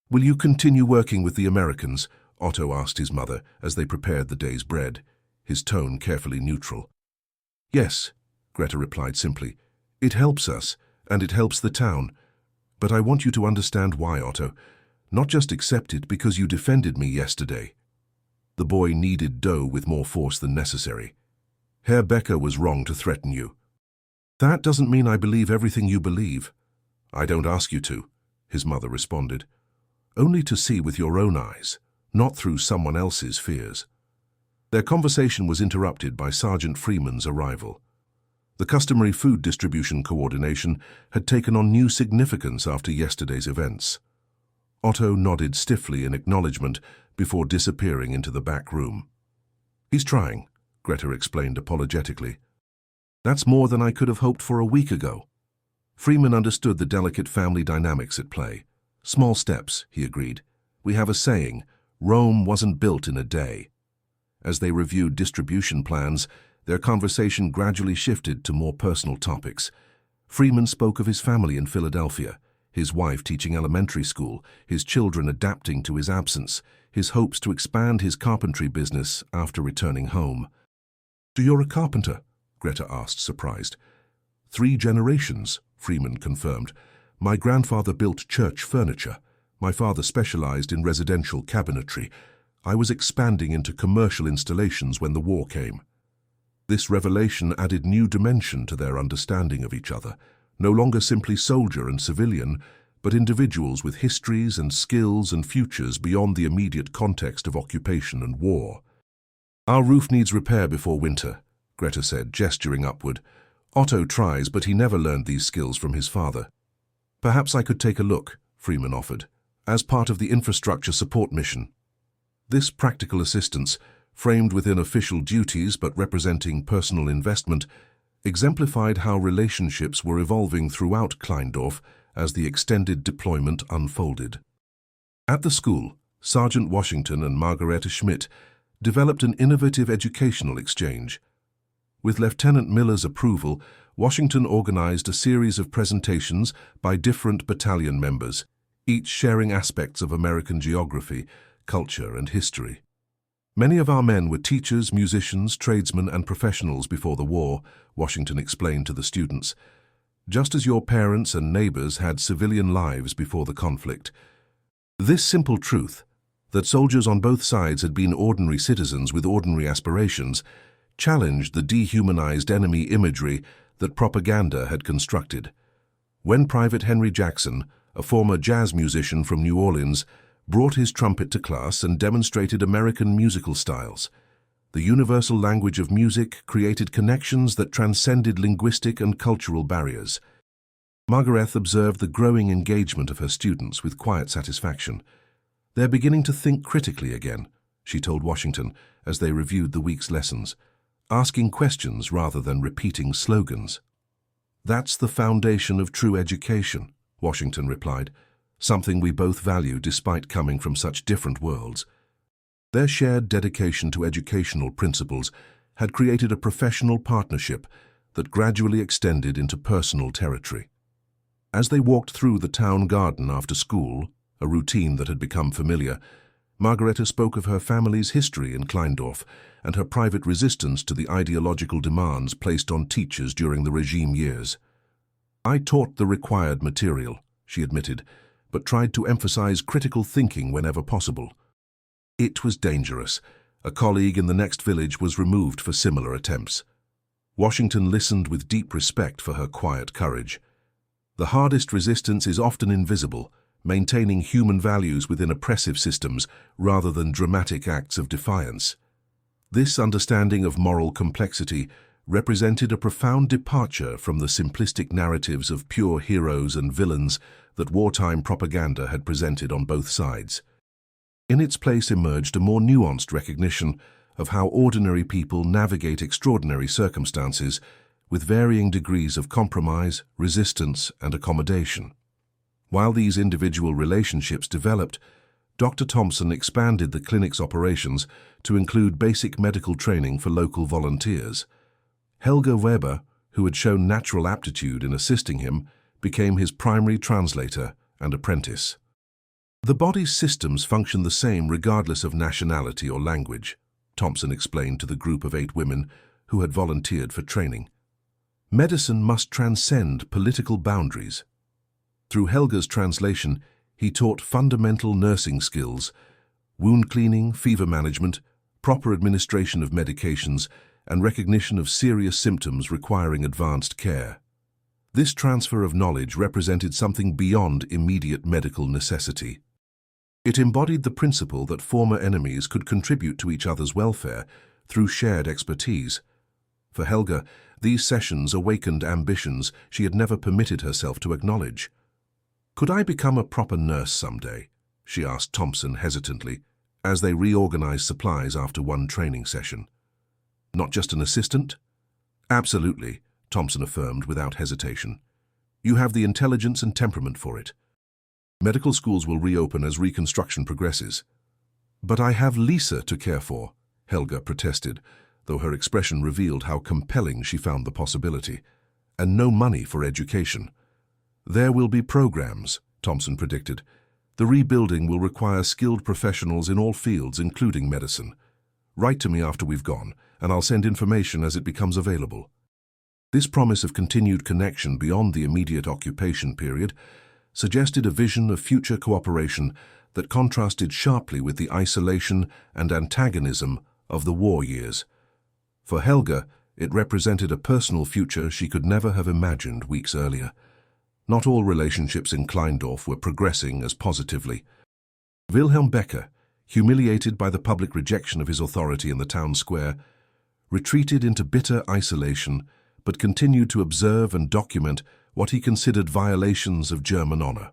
"Will you continue working with the Americans?" Otto asked his mother as they prepared the day's bread, his tone carefully neutral. "Yes," Greta replied simply. "It helps us, and it helps the town. But I want you to understand why, Otto. Not just accept it because you defended me yesterday." The boy kneaded dough with more force than necessary. "Herr Becker was wrong to threaten you." "That doesn't mean I believe everything you believe." "I don't ask you to," his mother responded. "Only to see with your own eyes, not through someone else's fears." Their conversation was interrupted by Sergeant Freeman's arrival. The customary food distribution coordination had taken on new significance after yesterday's events. Otto nodded stiffly in acknowledgement before disappearing into the back room. "He's trying," Greta explained apologetically. "That's more than I could have hoped for a week ago." Freeman understood the delicate family dynamics at play. "Small steps," he agreed. "We have a saying, Rome wasn't built in a day." As they reviewed distribution plans, their conversation gradually shifted to more personal topics. Freeman spoke of his family in Philadelphia, his wife teaching elementary school, his children adapting to his absence, his hopes to expand his carpentry business after returning home. "So you're a carpenter?" Greta asked, surprised. "3 generations," Freeman confirmed. "My grandfather built church furniture. My father specialized in residential cabinetry. I was expanding into commercial installations when the war came." This revelation added new dimension to their understanding of each other, no longer simply soldier and civilian, but individuals with histories and skills and futures beyond the immediate context of occupation and war. "Our roof needs repair before winter," Greta said, gesturing upward. "Otto tries, but he never learned these skills from his father." "Perhaps I could take a look," Freeman offered, "as part of the infrastructure support mission." This practical assistance, framed within official duties but representing personal investment, exemplified how relationships were evolving throughout Kleindorf as the extended deployment unfolded. At the school, Sergeant Washington and Margareta Schmidt developed an innovative educational exchange. With Lieutenant Miller's approval, Washington organized a series of presentations by different battalion members, each sharing aspects of American geography, culture, and history. "Many of our men were teachers, musicians, tradesmen, and professionals before the war," Washington explained to the students. "Just as your parents and neighbors had civilian lives before the conflict." This simple truth, that soldiers on both sides had been ordinary citizens with ordinary aspirations, challenged the dehumanized enemy imagery that propaganda had constructed. When Private Henry Jackson, a former jazz musician from New Orleans, brought his trumpet to class and demonstrated American musical styles, the universal language of music created connections that transcended linguistic and cultural barriers. Margaret observed the growing engagement of her students with quiet satisfaction. "They're beginning to think critically again," she told Washington as they reviewed the week's lessons, "asking questions rather than repeating slogans." "That's the foundation of true education," Washington replied, "something we both value despite coming from such different worlds." Their shared dedication to educational principles had created a professional partnership that gradually extended into personal territory. As they walked through the town garden after school, a routine that had become familiar, Margareta spoke of her family's history in Kleindorf and her private resistance to the ideological demands placed on teachers during the regime years. "I taught the required material," she admitted, but tried to emphasize critical thinking whenever possible. It was dangerous. A colleague in the next village was removed for similar attempts. Washington listened with deep respect for her quiet courage. The hardest resistance is often invisible, maintaining human values within oppressive systems rather than dramatic acts of defiance. This understanding of moral complexity represented a profound departure from the simplistic narratives of pure heroes and villains that wartime propaganda had presented on both sides. In its place emerged a more nuanced recognition of how ordinary people navigate extraordinary circumstances with varying degrees of compromise, resistance, and accommodation. While these individual relationships developed, Dr. Thompson expanded the clinic's operations to include basic medical training for local volunteers. Helga Weber, who had shown natural aptitude in assisting him, became his primary translator and apprentice. "The body's systems function the same regardless of nationality or language," Thompson explained to the group of 8 women who had volunteered for training. "Medicine must transcend political boundaries." Through Helga's translation, he taught fundamental nursing skills, wound cleaning, fever management, proper administration of medications, and recognition of serious symptoms requiring advanced care. This transfer of knowledge represented something beyond immediate medical necessity. It embodied the principle that former enemies could contribute to each other's welfare through shared expertise. For Helga, these sessions awakened ambitions she had never permitted herself to acknowledge. "Could I become a proper nurse someday?" she asked Thompson hesitantly, as they reorganized supplies after one training session. "Not just an assistant?" "Absolutely," Thompson affirmed without hesitation. "You have the intelligence and temperament for it. Medical schools will reopen as reconstruction progresses." "But I have Lisa to care for," Helga protested, though her expression revealed how compelling she found the possibility. "And no money for education." "There will be programs," Thompson predicted. The rebuilding will require skilled professionals in all fields, including medicine. Write to me after we've gone, and I'll send information as it becomes available. This promise of continued connection beyond the immediate occupation period suggested a vision of future cooperation that contrasted sharply with the isolation and antagonism of the war years. For Helga, it represented a personal future she could never have imagined weeks earlier. Not all relationships in Kleindorf were progressing as positively. Wilhelm Becker, humiliated by the public rejection of his authority in the town square, retreated into bitter isolation but continued to observe and document what he considered violations of German honor.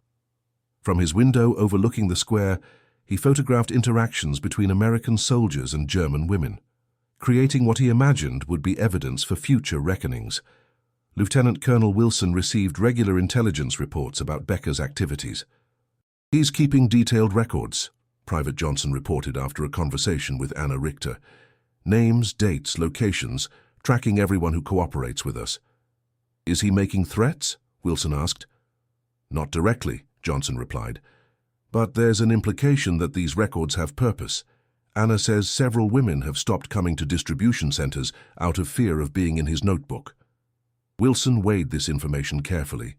From his window overlooking the square, he photographed interactions between American soldiers and German women, creating what he imagined would be evidence for future reckonings. Lieutenant Colonel Wilson received regular intelligence reports about Becker's activities. "He's keeping detailed records," Private Johnson reported after a conversation with Anna Richter. "Names, dates, locations, tracking everyone who cooperates with us." "Is he making threats?" Wilson asked. "Not directly," Johnson replied. "But there's an implication that these records have purpose. Anna says several women have stopped coming to distribution centers out of fear of being in his notebook." Wilson weighed this information carefully.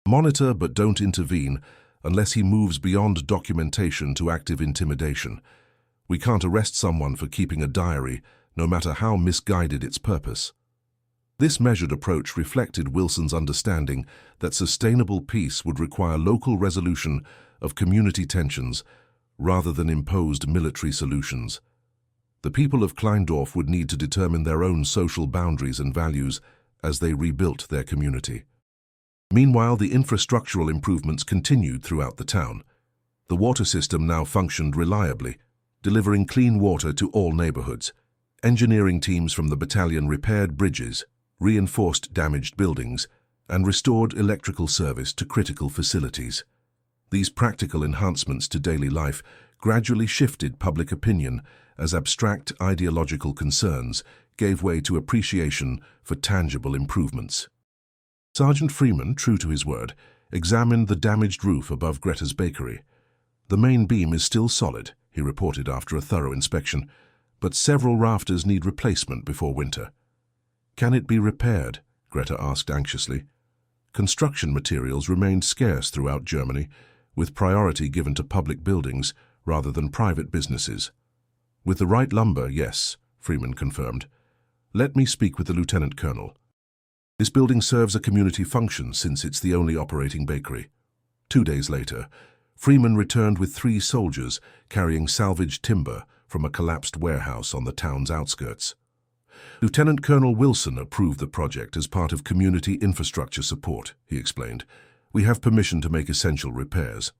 "Monitor but don't intervene unless he moves beyond documentation to active intimidation. We can't arrest someone for keeping a diary, no matter how misguided its purpose." This measured approach reflected Wilson's understanding that sustainable peace would require local resolution of community tensions rather than imposed military solutions. The people of Kleindorf would need to determine their own social boundaries and values as they rebuilt their community. Meanwhile, the infrastructural improvements continued throughout the town. The water system now functioned reliably, delivering clean water to all neighborhoods. Engineering teams from the battalion repaired bridges, reinforced damaged buildings, and restored electrical service to critical facilities. These practical enhancements to daily life gradually shifted public opinion as abstract ideological concerns gave way to appreciation for tangible improvements. Sergeant Freeman, true to his word, examined the damaged roof above Greta's bakery. "The main beam is still solid," he reported after a thorough inspection, "but several rafters need replacement before winter." "Can it be repaired?" Greta asked anxiously. Construction materials remained scarce throughout Germany, with priority given to public buildings rather than private businesses. "With the right lumber, yes," Freeman confirmed. "Let me speak with the lieutenant colonel. This building serves a community function since it's the only operating bakery." 2 days later, Freeman returned with 3 soldiers carrying salvaged timber from a collapsed warehouse on the town's outskirts. "Lieutenant Colonel Wilson approved the project as part of community infrastructure support," he explained. "We have permission to make essential repairs."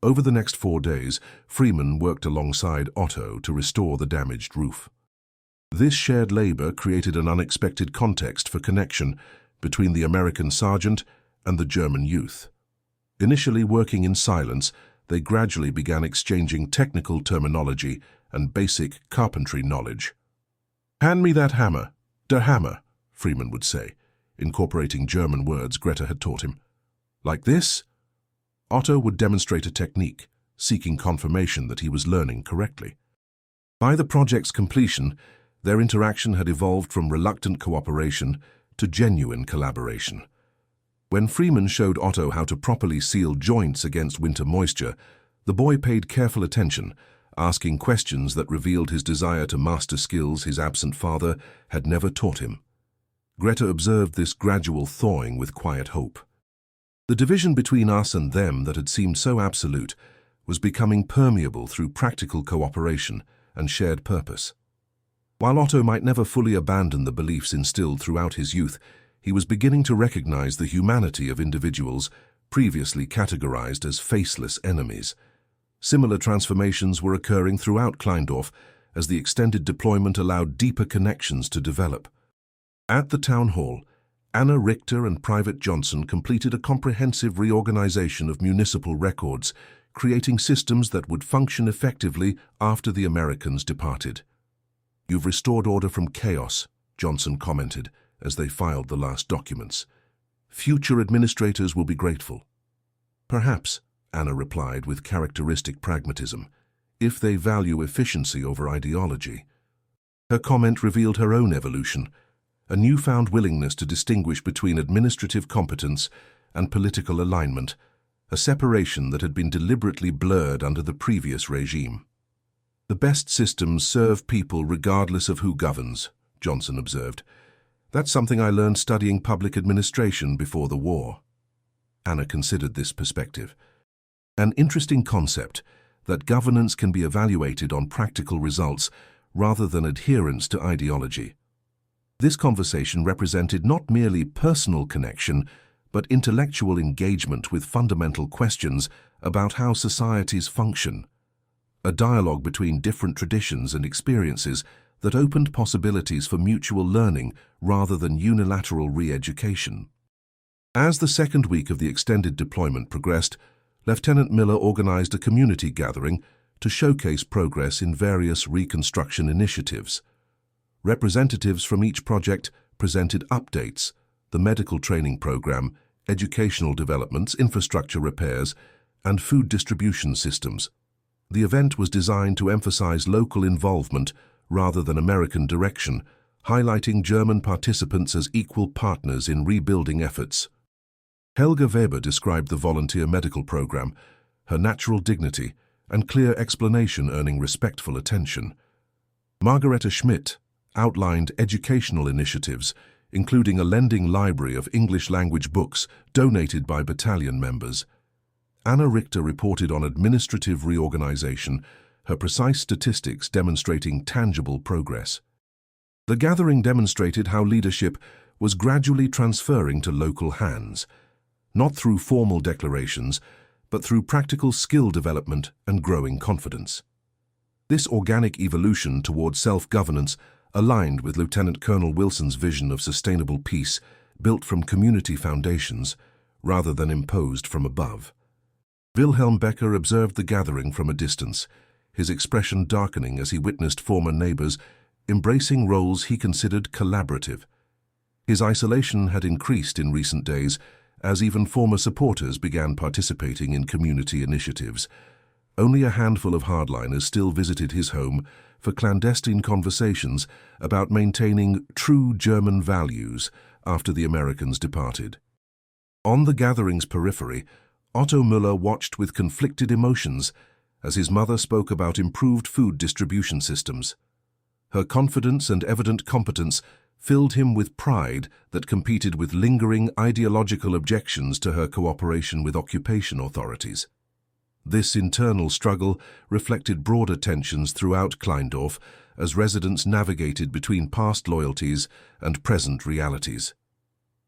Over the next 4 days, Freeman worked alongside Otto to restore the damaged roof. This shared labor created an unexpected context for connection between the American sergeant and the German youth. Initially working in silence, they gradually began exchanging technical terminology and basic carpentry knowledge. "Hand me that hammer, der Hammer," Freeman would say, incorporating German words Greta had taught him. "Like this?" Otto would demonstrate a technique, seeking confirmation that he was learning correctly. By the project's completion, their interaction had evolved from reluctant cooperation to genuine collaboration. When Freeman showed Otto how to properly seal joints against winter moisture, the boy paid careful attention, asking questions that revealed his desire to master skills his absent father had never taught him. Greta observed this gradual thawing with quiet hope. The division between us and them that had seemed so absolute was becoming permeable through practical cooperation and shared purpose. While Otto might never fully abandon the beliefs instilled throughout his youth, he was beginning to recognize the humanity of individuals previously categorized as faceless enemies. Similar transformations were occurring throughout Kleindorf as the extended deployment allowed deeper connections to develop. At the town hall, Anna Richter and Private Johnson completed a comprehensive reorganization of municipal records, creating systems that would function effectively after the Americans departed. "You've restored order from chaos," Johnson commented as they filed the last documents. "Future administrators will be grateful." Perhaps, Anna replied with characteristic pragmatism, if they value efficiency over ideology. Her comment revealed her own evolution, a newfound willingness to distinguish between administrative competence and political alignment, a separation that had been deliberately blurred under the previous regime. The best systems serve people regardless of who governs, Johnson observed. That's something I learned studying public administration before the war. Anna considered this perspective. An interesting concept, that governance can be evaluated on practical results rather than adherence to ideology. This conversation represented not merely personal connection, but intellectual engagement with fundamental questions about how societies function. A dialogue between different traditions and experiences that opened possibilities for mutual learning rather than unilateral re-education. As the second week of the extended deployment progressed, Lieutenant Miller organized a community gathering to showcase progress in various reconstruction initiatives. Representatives from each project presented updates, the medical training program, educational developments, infrastructure repairs, and food distribution systems. The event was designed to emphasize local involvement rather than American direction, highlighting German participants as equal partners in rebuilding efforts. Helga Weber described the volunteer medical program, her natural dignity and clear explanation earning respectful attention. Margareta Schmidt outlined educational initiatives, including a lending library of English-language books donated by battalion members. Anna Richter reported on administrative reorganization, her precise statistics demonstrating tangible progress. The gathering demonstrated how leadership was gradually transferring to local hands, not through formal declarations, but through practical skill development and growing confidence. This organic evolution toward self-governance aligned with Lieutenant Colonel Wilson's vision of sustainable peace built from community foundations rather than imposed from above. Wilhelm Becker observed the gathering from a distance, his expression darkening as he witnessed former neighbors embracing roles he considered collaborative. His isolation had increased in recent days as even former supporters began participating in community initiatives. Only a handful of hardliners still visited his home for clandestine conversations about maintaining true German values after the Americans departed. On the gathering's periphery, Otto Müller watched with conflicted emotions as his mother spoke about improved food distribution systems. Her confidence and evident competence filled him with pride that competed with lingering ideological objections to her cooperation with occupation authorities. This internal struggle reflected broader tensions throughout Kleindorf as residents navigated between past loyalties and present realities.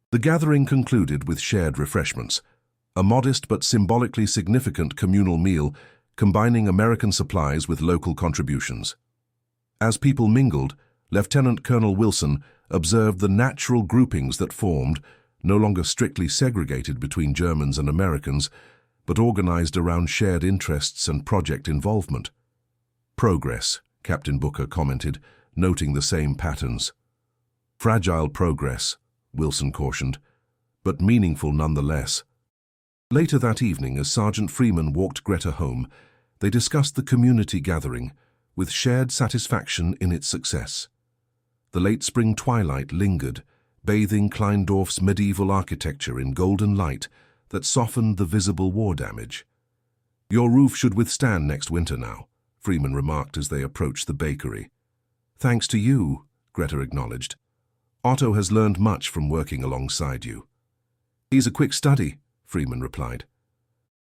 The gathering concluded with shared refreshments, a modest but symbolically significant communal meal combining American supplies with local contributions. As people mingled, Lieutenant Colonel Wilson observed the natural groupings that formed, no longer strictly segregated between Germans and Americans, but organized around shared interests and project involvement. Progress, Captain Booker commented, noting the same patterns. Fragile progress, Wilson cautioned, but meaningful nonetheless. Later that evening, as Sergeant Freeman walked Greta home, they discussed the community gathering, with shared satisfaction in its success. The late spring twilight lingered, bathing Kleindorf's medieval architecture in golden light that softened the visible war damage. "Your roof should withstand next winter now," Freeman remarked as they approached the bakery. "Thanks to you," Greta acknowledged. "Otto has learned much from working alongside you." "He's a quick study," Freeman replied.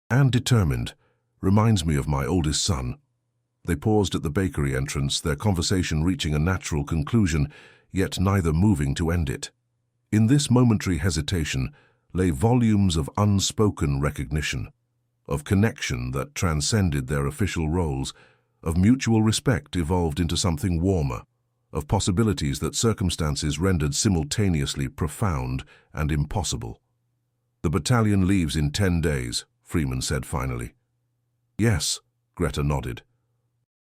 "And determined. Reminds me of my oldest son." They paused at the bakery entrance, their conversation reaching a natural conclusion, yet neither moving to end it. In this momentary hesitation lay volumes of unspoken recognition, of connection that transcended their official roles, of mutual respect evolved into something warmer, of possibilities that circumstances rendered simultaneously profound and impossible. "The battalion leaves in 10 days, Freeman said finally. "Yes," Greta nodded.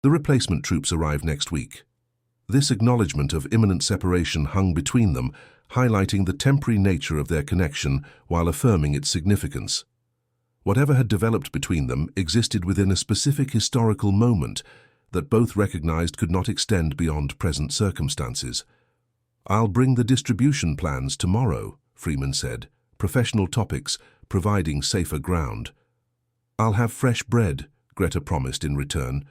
"The replacement troops arrive next week." This acknowledgement of imminent separation hung between them, highlighting the temporary nature of their connection while affirming its significance. Whatever had developed between them existed within a specific historical moment that both recognized could not extend beyond present circumstances. "I'll bring the distribution plans tomorrow," Freeman said, professional topics providing safer ground. "I'll have fresh bread," Greta promised in return.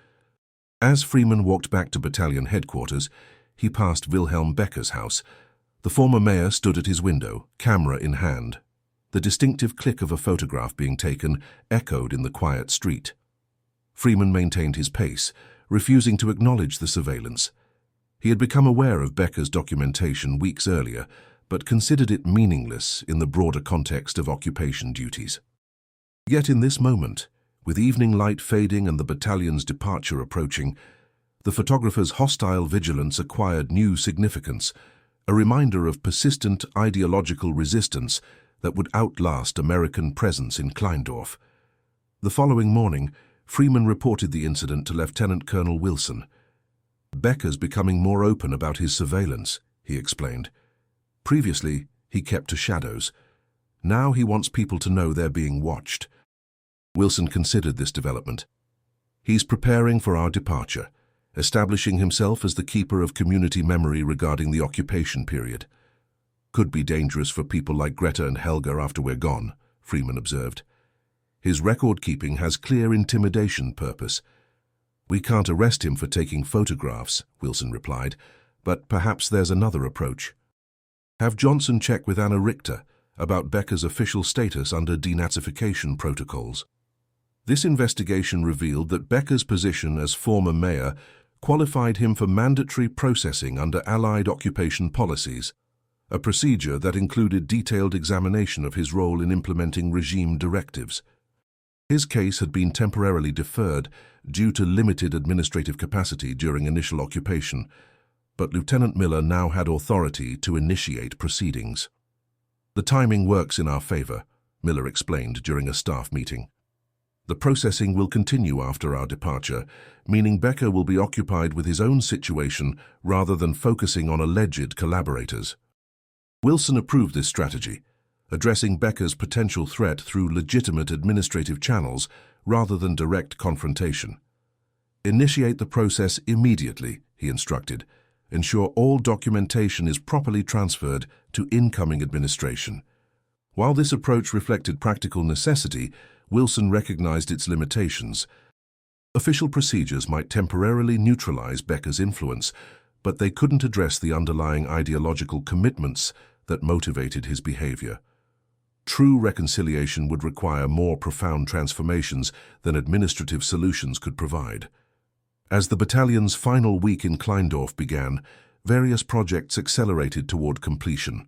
As Freeman walked back to battalion headquarters, he passed Wilhelm Becker's house. The former mayor stood at his window, camera in hand. The distinctive click of a photograph being taken echoed in the quiet street. Freeman maintained his pace, refusing to acknowledge the surveillance. He had become aware of Becker's documentation weeks earlier, but considered it meaningless in the broader context of occupation duties. Yet in this moment, with evening light fading and the battalion's departure approaching, the photographer's hostile vigilance acquired new significance, a reminder of persistent ideological resistance that would outlast American presence in Kleindorf. The following morning, Freeman reported the incident to Lieutenant Colonel Wilson. "Becker's becoming more open about his surveillance," he explained. "Previously, he kept to shadows. Now he wants people to know they're being watched." Wilson considered this development. "He's preparing for our departure, establishing himself as the keeper of community memory regarding the occupation period. Could be dangerous for people like Greta and Helga after we're gone," Freeman observed. "His record-keeping has clear intimidation purpose." "We can't arrest him for taking photographs," Wilson replied, "but perhaps there's another approach. Have Johnson check with Anna Richter about Becker's official status under denazification protocols." This investigation revealed that Becker's position as former mayor qualified him for mandatory processing under Allied occupation policies, a procedure that included detailed examination of his role in implementing regime directives. His case had been temporarily deferred due to limited administrative capacity during initial occupation, but Lieutenant Miller now had authority to initiate proceedings. "The timing works in our favor," Miller explained during a staff meeting. "The processing will continue after our departure, meaning Becker will be occupied with his own situation rather than focusing on alleged collaborators." Wilson approved this strategy, addressing Becker's potential threat through legitimate administrative channels rather than direct confrontation. "Initiate the process immediately," he instructed. "Ensure all documentation is properly transferred to incoming administration." While this approach reflected practical necessity, Wilson recognized its limitations. Official procedures might temporarily neutralize Becker's influence, but they couldn't address the underlying ideological commitments that motivated his behavior. True reconciliation would require more profound transformations than administrative solutions could provide. As the battalion's final week in Kleindorf began, various projects accelerated toward completion.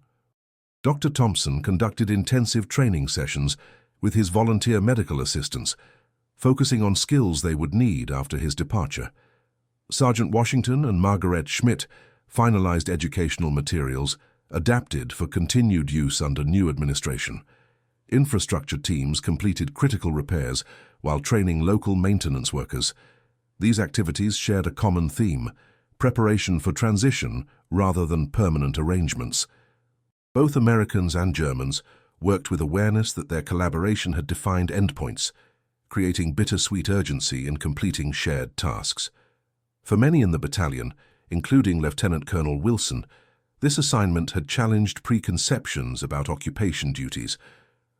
Dr. Thompson conducted intensive training sessions with his volunteer medical assistants, focusing on skills they would need after his departure. Sergeant Washington and Margaret Schmidt finalized educational materials adapted for continued use under new administration. Infrastructure teams completed critical repairs while training local maintenance workers. These activities shared a common theme: preparation for transition rather than permanent arrangements. Both Americans and Germans worked with awareness that their collaboration had defined endpoints, creating bittersweet urgency in completing shared tasks. For many in the battalion, including Lieutenant Colonel Wilson, this assignment had challenged preconceptions about occupation duties.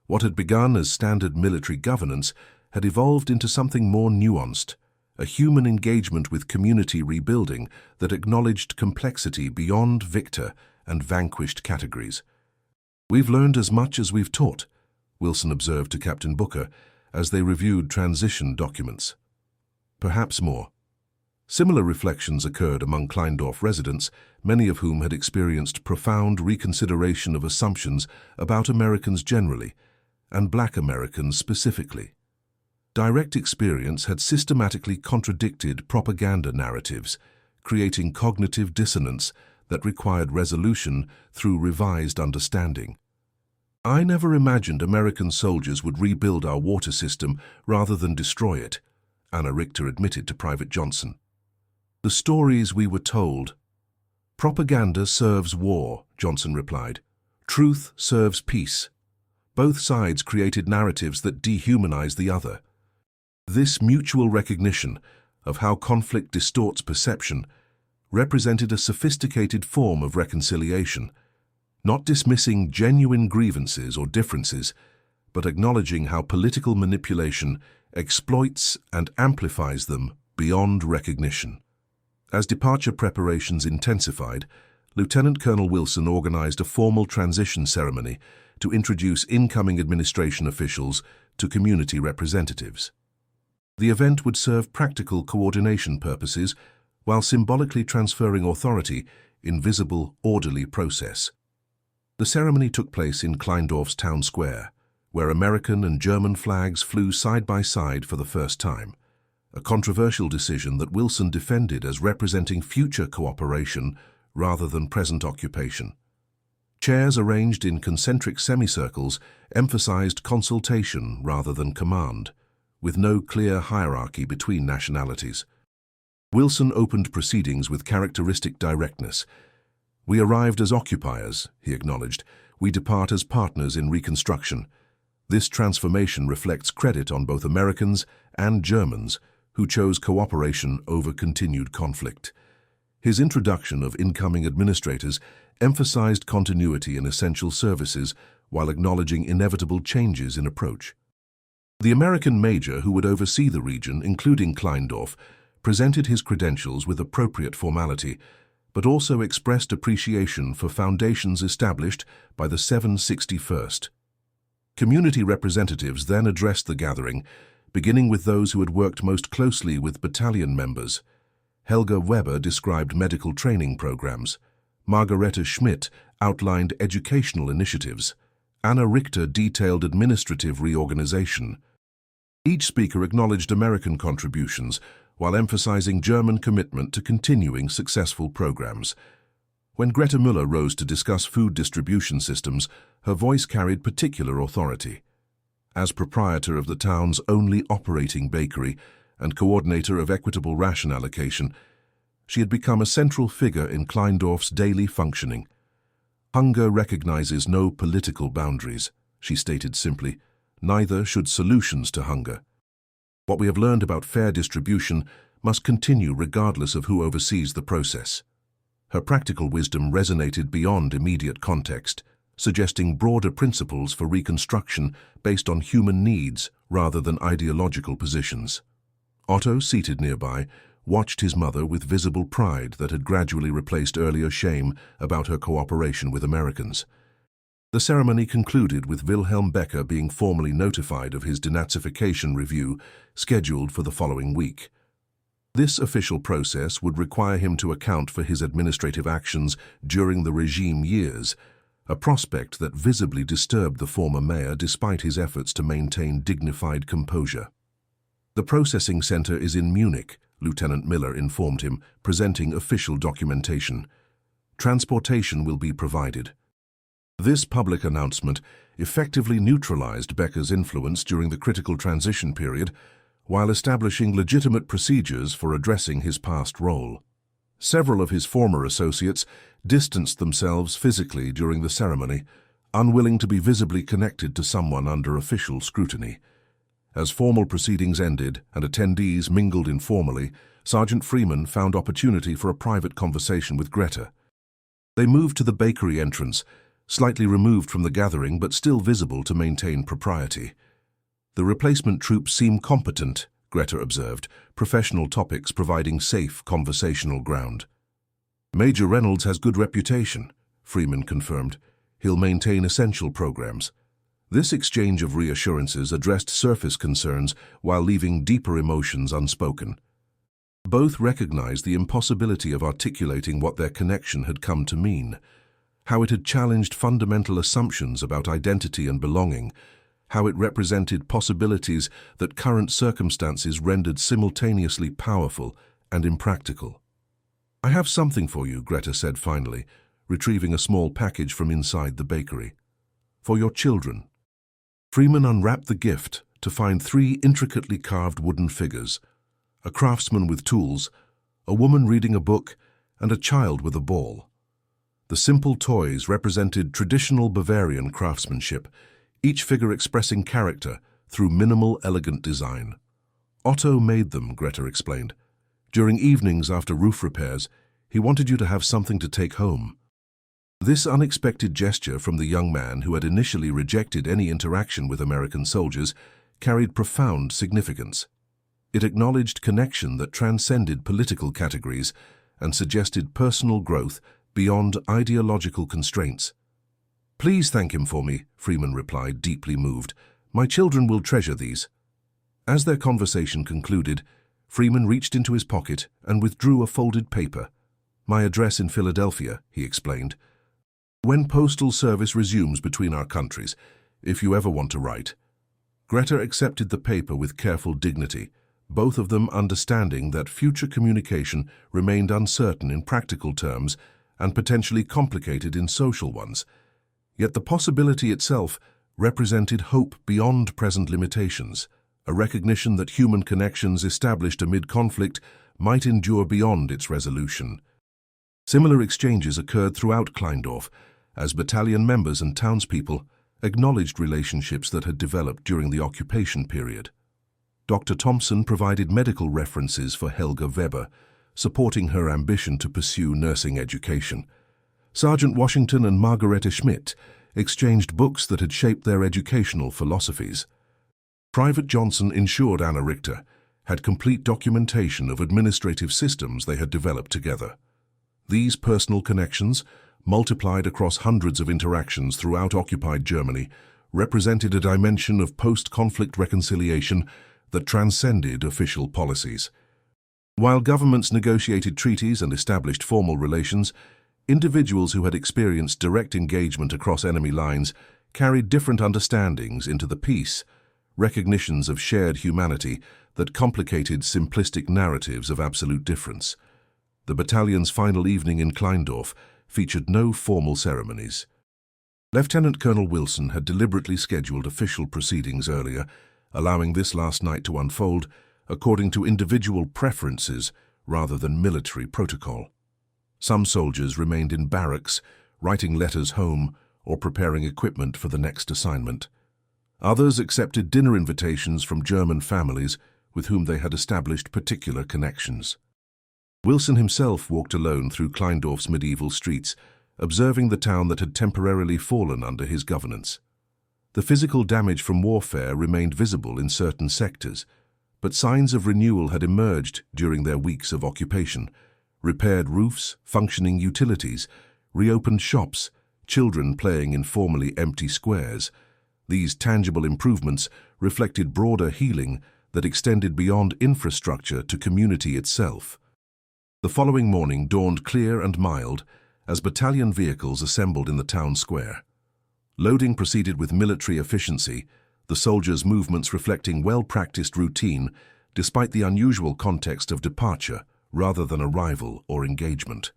What had begun as standard military governance had evolved into something more nuanced, a human engagement with community rebuilding that acknowledged complexity beyond victor and vanquished categories. "We've learned as much as we've taught," Wilson observed to Captain Booker as they reviewed transition documents. "Perhaps more." Similar reflections occurred among Kleindorf residents, many of whom had experienced profound reconsideration of assumptions about Americans generally, and Black Americans specifically. Direct experience had systematically contradicted propaganda narratives, creating cognitive dissonance that required resolution through revised understanding. "I never imagined American soldiers would rebuild our water system rather than destroy it," Anna Richter admitted to Private Johnson. "The stories we were told." "Propaganda serves war," Johnson replied. "Truth serves peace." Both sides created narratives that dehumanized the other. This mutual recognition of how conflict distorts perception represented a sophisticated form of reconciliation, not dismissing genuine grievances or differences, but acknowledging how political manipulation exploits and amplifies them beyond recognition. As departure preparations intensified, Lieutenant Colonel Wilson organized a formal transition ceremony to introduce incoming administration officials to community representatives. The event would serve practical coordination purposes while symbolically transferring authority in visible, orderly process. The ceremony took place in Kleindorf's town square, where American and German flags flew side by side for the first time, a controversial decision that Wilson defended as representing future cooperation rather than present occupation. Chairs arranged in concentric semicircles emphasized consultation rather than command, with no clear hierarchy between nationalities. Wilson opened proceedings with characteristic directness. "We arrived as occupiers," he acknowledged. "We depart as partners in reconstruction." This transformation reflects credit on both Americans and Germans, who chose cooperation over continued conflict. His introduction of incoming administrators emphasized continuity in essential services while acknowledging inevitable changes in approach. The American major who would oversee the region, including Kleindorf, presented his credentials with appropriate formality, but also expressed appreciation for foundations established by the 761st. Community representatives then addressed the gathering, beginning with those who had worked most closely with battalion members. Helga Weber described medical training programs. Margareta Schmidt outlined educational initiatives. Anna Richter detailed administrative reorganization. Each speaker acknowledged American contributions while emphasizing German commitment to continuing successful programs. When Greta Müller rose to discuss food distribution systems, her voice carried particular authority. As proprietor of the town's only operating bakery and coordinator of equitable ration allocation, she had become a central figure in Kleindorf's daily functioning. "Hunger recognizes no political boundaries," she stated simply. "Neither should solutions to hunger. What we have learned about fair distribution must continue regardless of who oversees the process." Her practical wisdom resonated beyond immediate context, suggesting broader principles for reconstruction based on human needs rather than ideological positions. Otto, seated nearby, watched his mother with visible pride that had gradually replaced earlier shame about her cooperation with Americans. The ceremony concluded with Wilhelm Becker being formally notified of his denazification review scheduled for the following week. This official process would require him to account for his administrative actions during the regime years, a prospect that visibly disturbed the former mayor despite his efforts to maintain dignified composure. "The processing center is in Munich," Lieutenant Miller informed him, presenting official documentation. "Transportation will be provided." This public announcement effectively neutralized Becker's influence during the critical transition period, while establishing legitimate procedures for addressing his past role. Several of his former associates distanced themselves physically during the ceremony, unwilling to be visibly connected to someone under official scrutiny. As formal proceedings ended and attendees mingled informally, Sergeant Freeman found opportunity for a private conversation with Greta. They moved to the bakery entrance, slightly removed from the gathering but still visible to maintain propriety. "The replacement troops seem competent," Greta observed, professional topics providing safe conversational ground. "Major Reynolds has good reputation," Freeman confirmed. "He'll maintain essential programs." This exchange of reassurances addressed surface concerns while leaving deeper emotions unspoken. Both recognized the impossibility of articulating what their connection had come to mean, how it had challenged fundamental assumptions about identity and belonging, how it represented possibilities that current circumstances rendered simultaneously powerful and impractical. "I have something for you," Greta said finally, retrieving a small package from inside the bakery. "For your children." Freeman unwrapped the gift to find 3 intricately carved wooden figures: a craftsman with tools, a woman reading a book, and a child with a ball. The simple toys represented traditional Bavarian craftsmanship, each figure expressing character through minimal, elegant design. Otto made them, Greta explained. During evenings after roof repairs, he wanted you to have something to take home. This unexpected gesture from the young man who had initially rejected any interaction with American soldiers carried profound significance. It acknowledged connection that transcended political categories and suggested personal growth beyond ideological constraints. "Please thank him for me," Freeman replied, deeply moved. "My children will treasure these." As their conversation concluded, Freeman reached into his pocket and withdrew a folded paper. "My address in Philadelphia," he explained. "When postal service resumes between our countries, if you ever want to write." Greta accepted the paper with careful dignity, both of them understanding that future communication remained uncertain in practical terms and potentially complicated in social ones. Yet the possibility itself represented hope beyond present limitations, a recognition that human connections established amid conflict might endure beyond its resolution. Similar exchanges occurred throughout Kleindorf, as battalion members and townspeople acknowledged relationships that had developed during the occupation period. Dr. Thompson provided medical references for Helga Weber, supporting her ambition to pursue nursing education. Sergeant Washington and Margarete Schmidt exchanged books that had shaped their educational philosophies. Private Johnson ensured Anna Richter had complete documentation of administrative systems they had developed together. These personal connections, multiplied across hundreds of interactions throughout occupied Germany, represented a dimension of post-conflict reconciliation that transcended official policies. While governments negotiated treaties and established formal relations, individuals who had experienced direct engagement across enemy lines carried different understandings into the peace, recognitions of shared humanity that complicated simplistic narratives of absolute difference. The battalion's final evening in Kleindorf featured no formal ceremonies. Lieutenant Colonel Wilson had deliberately scheduled official proceedings earlier, allowing this last night to unfold according to individual preferences rather than military protocol. Some soldiers remained in barracks, writing letters home or preparing equipment for the next assignment. Others accepted dinner invitations from German families with whom they had established particular connections. Wilson himself walked alone through Kleindorf's medieval streets, observing the town that had temporarily fallen under his governance. The physical damage from warfare remained visible in certain sectors, but signs of renewal had emerged during their weeks of occupation. Repaired roofs, functioning utilities, reopened shops, children playing in formerly empty squares. These tangible improvements reflected broader healing that extended beyond infrastructure to community itself. The following morning dawned clear and mild as battalion vehicles assembled in the town square. Loading proceeded with military efficiency, the soldiers' movements reflecting well-practiced routine despite the unusual context of departure rather than arrival or engagement.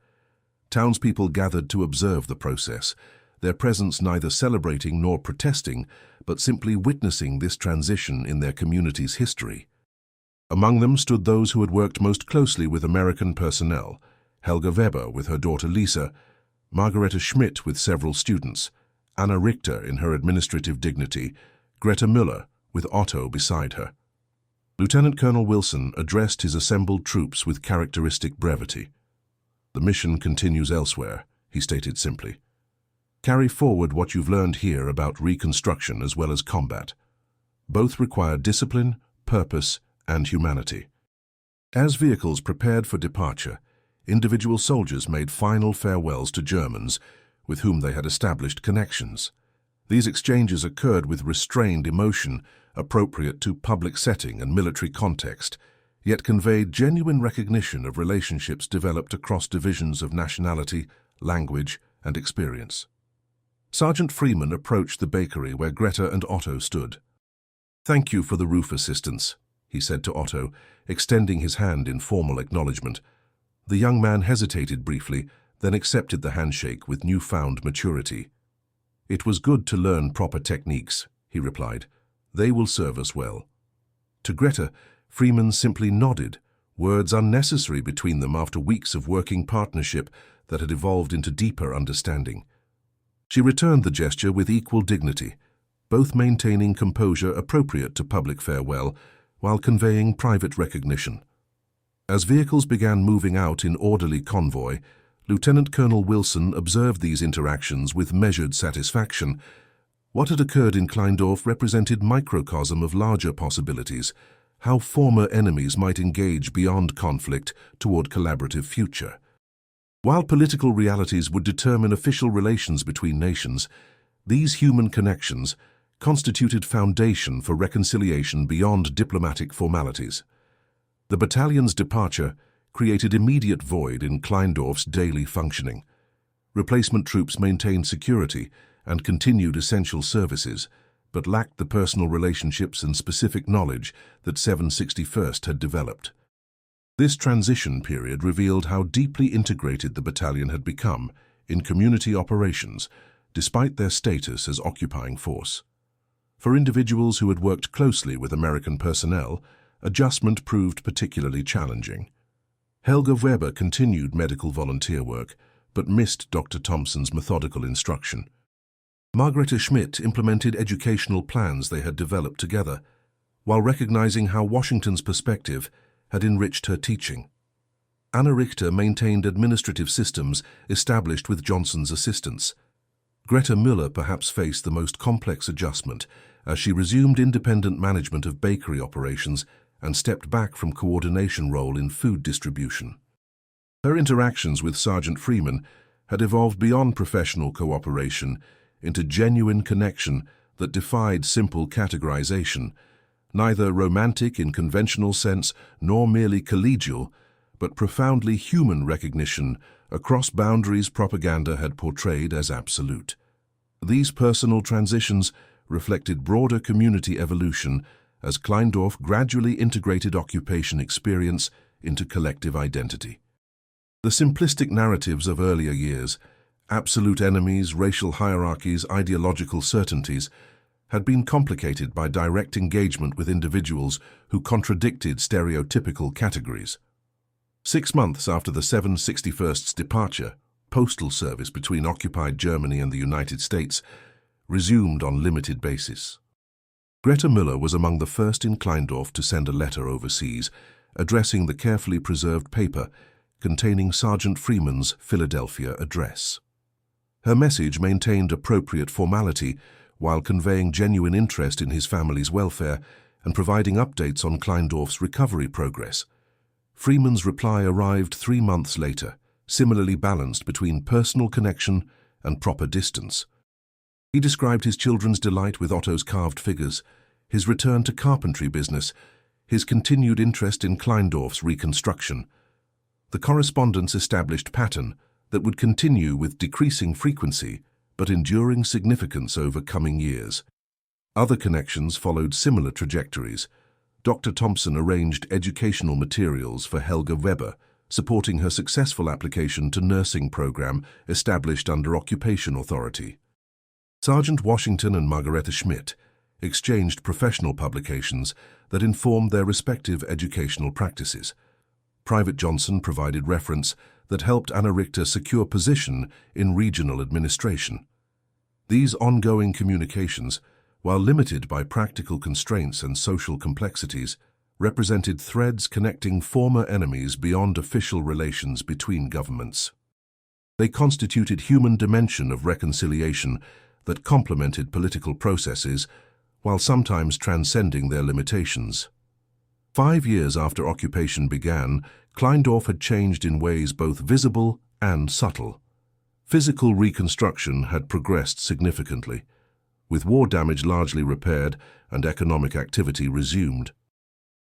Townspeople gathered to observe the process, their presence neither celebrating nor protesting, but simply witnessing this transition in their community's history. Among them stood those who had worked most closely with American personnel, Helga Weber with her daughter Lisa, Margarete Schmidt with several students, Anna Richter in her administrative dignity, Greta Müller with Otto beside her. Lieutenant Colonel Wilson addressed his assembled troops with characteristic brevity. "The mission continues elsewhere," he stated simply. "Carry forward what you've learned here about reconstruction as well as combat. Both require discipline, purpose, and humanity." As vehicles prepared for departure, individual soldiers made final farewells to Germans with whom they had established connections. These exchanges occurred with restrained emotion appropriate to public setting and military context, yet conveyed genuine recognition of relationships developed across divisions of nationality, language, and experience. Sergeant Freeman approached the bakery where Greta and Otto stood. "Thank you for the roof assistance," he said to Otto, extending his hand in formal acknowledgement. The young man hesitated briefly, then accepted the handshake with newfound maturity. "It was good to learn proper techniques," he replied. "They will serve us well." To Greta, Freeman simply nodded, words unnecessary between them after weeks of working partnership that had evolved into deeper understanding. She returned the gesture with equal dignity. both maintaining composure appropriate to public farewell while conveying private recognition. As vehicles began moving out in orderly convoy, Lieutenant Colonel Wilson observed these interactions with measured satisfaction. What had occurred in Kleindorf represented microcosm of larger possibilities, how former enemies might engage beyond conflict toward collaborative future. While political realities would determine official relations between nations, these human connections constituted foundation for reconciliation beyond diplomatic formalities. The battalion's departure created immediate void in Kleindorf's daily functioning. Replacement troops maintained security and continued essential services, but lacked the personal relationships and specific knowledge that 761st had developed. This transition period revealed how deeply integrated the battalion had become in community operations, despite their status as occupying force. For individuals who had worked closely with American personnel, adjustment proved particularly challenging. Helga Weber continued medical volunteer work, but missed Dr. Thompson's methodical instruction. Margarete Schmidt implemented educational plans they had developed together, while recognizing how Washington's perspective had enriched her teaching. Anna Richter maintained administrative systems established with Johnson's assistance. Greta Müller perhaps faced the most complex adjustment as she resumed independent management of bakery operations and stepped back from coordination role in food distribution. Her interactions with Sergeant Freeman had evolved beyond professional cooperation into genuine connection that defied simple categorization, neither romantic in conventional sense nor merely collegial, but profoundly human recognition across boundaries propaganda had portrayed as absolute. These personal transitions reflected broader community evolution as Kleindorf gradually integrated occupation experience into collective identity. The simplistic narratives of earlier years, absolute enemies, racial hierarchies, ideological certainties, had been complicated by direct engagement with individuals who contradicted stereotypical categories. 6 months after the 761st's departure, postal service between occupied Germany and the United States resumed on limited basis. Greta Müller was among the first in Kleindorf to send a letter overseas, addressing the carefully preserved paper containing Sergeant Freeman's Philadelphia address. Her message maintained appropriate formality while conveying genuine interest in his family's welfare and providing updates on Kleindorf's recovery progress. Freeman's reply arrived 3 months later, similarly balanced between personal connection and proper distance. He described his children's delight with Otto's carved figures, his return to carpentry business, his continued interest in Kleindorf's reconstruction. The correspondence established pattern that would continue with decreasing frequency but enduring significance over coming years. Other connections followed similar trajectories. Dr. Thompson arranged educational materials for Helga Weber, supporting her successful application to nursing program established under occupation authority. Sergeant Washington and Margarete Schmidt exchanged professional publications that informed their respective educational practices. Private Johnson provided reference that helped Anna Richter secure position in regional administration. These ongoing communications, while limited by practical constraints and social complexities, represented threads connecting former enemies beyond official relations between governments. They constituted human dimension of reconciliation that complemented political processes while sometimes transcending their limitations. 5 years after occupation began, Kleindorf had changed in ways both visible and subtle. Physical reconstruction had progressed significantly, with war damage largely repaired and economic activity resumed.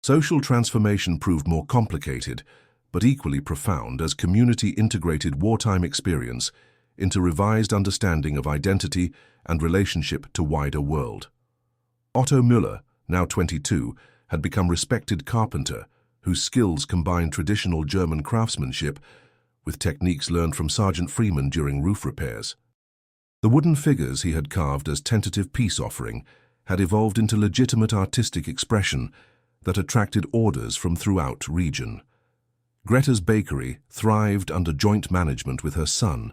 Social transformation proved more complicated, but equally profound as community integrated wartime experience into revised understanding of identity and relationship to wider world. Otto Müller, now 22, had become respected carpenter whose skills combined traditional German craftsmanship with techniques learned from Sergeant Freeman during roof repairs. The wooden figures he had carved as tentative peace offering had evolved into legitimate artistic expression that attracted orders from throughout region. Greta's bakery thrived under joint management with her son,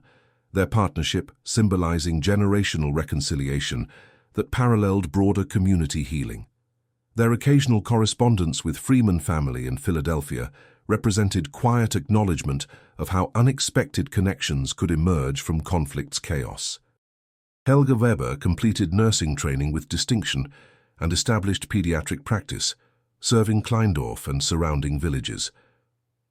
their partnership symbolizing generational reconciliation that paralleled broader community healing. Their occasional correspondence with Freeman family in Philadelphia represented quiet acknowledgement of how unexpected connections could emerge from conflict's chaos. Helga Weber completed nursing training with distinction and established pediatric practice, serving Kleindorf and surrounding villages.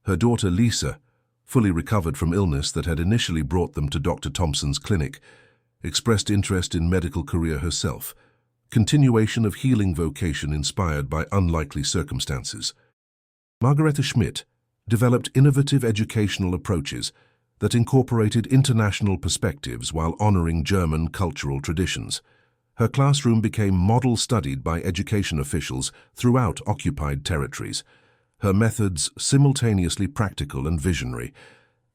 Her daughter Lisa, fully recovered from illness that had initially brought them to Dr. Thompson's clinic, expressed interest in medical career herself, continuation of healing vocation inspired by unlikely circumstances. Margareta Schmidt developed innovative educational approaches that incorporated international perspectives while honoring German cultural traditions. Her classroom became model studied by education officials throughout occupied territories, her methods simultaneously practical and visionary.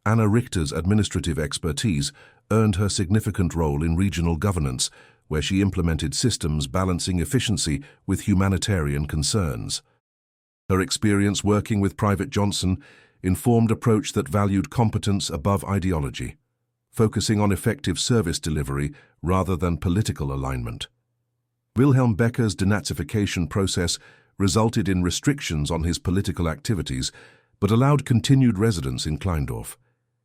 Anna Richter's administrative expertise earned her significant role in regional governance, where she implemented systems balancing efficiency with humanitarian concerns. Her experience working with Private Johnson informed approach that valued competence above ideology, focusing on effective service delivery rather than political alignment. Wilhelm Becker's denazification process resulted in restrictions on his political activities, but allowed continued residence in Kleindorf.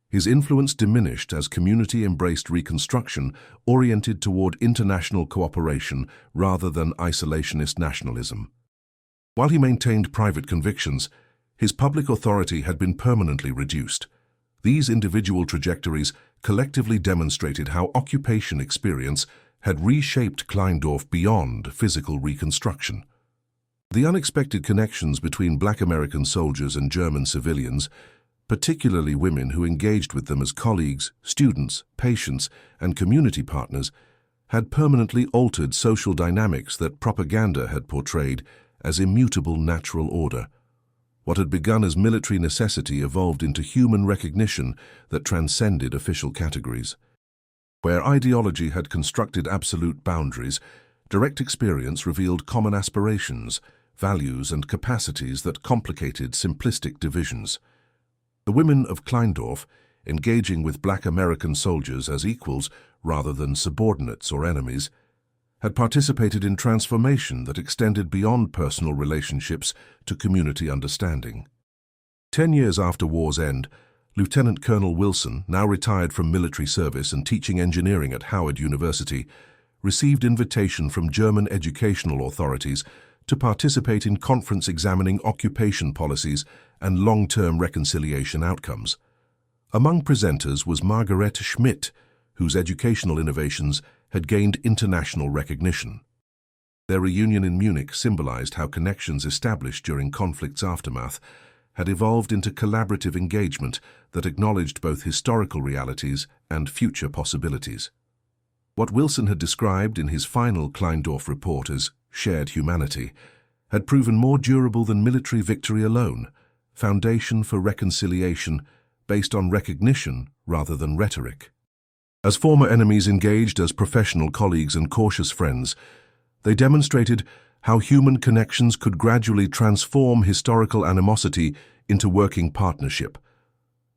His influence diminished as community embraced reconstruction oriented toward international cooperation rather than isolationist nationalism. While he maintained private convictions, his public authority had been permanently reduced. These individual trajectories collectively demonstrated how occupation experience had reshaped Kleindorf beyond physical reconstruction. The unexpected connections between Black American soldiers and German civilians, particularly women who engaged with them as colleagues, students, patients, and community partners, had permanently altered social dynamics that propaganda had portrayed as immutable natural order. What had begun as military necessity evolved into human recognition that transcended official categories. Where ideology had constructed absolute boundaries, direct experience revealed common aspirations, values, and capacities that complicated simplistic divisions. The women of Kleindorf, engaging with Black American soldiers as equals rather than subordinates or enemies, had participated in transformation that extended beyond personal relationships to community understanding. 10 years after war's end, Lieutenant Colonel Wilson, now retired from military service and teaching engineering at Howard University, received invitation from German educational authorities to participate in conference examining occupation policies and long-term reconciliation outcomes. Among presenters was Margareta Schmidt, whose educational innovations had gained international recognition. Their reunion in Munich symbolized how connections established during conflict's aftermath had evolved into collaborative engagement that acknowledged both historical realities and future possibilities. What Wilson had described in his final Kleindorf report as shared humanity had proven more durable than military victory alone, foundation for reconciliation based on recognition rather than rhetoric. As former enemies engaged as professional colleagues and cautious friends, they demonstrated how human connections could gradually transform historical animosity into working partnership.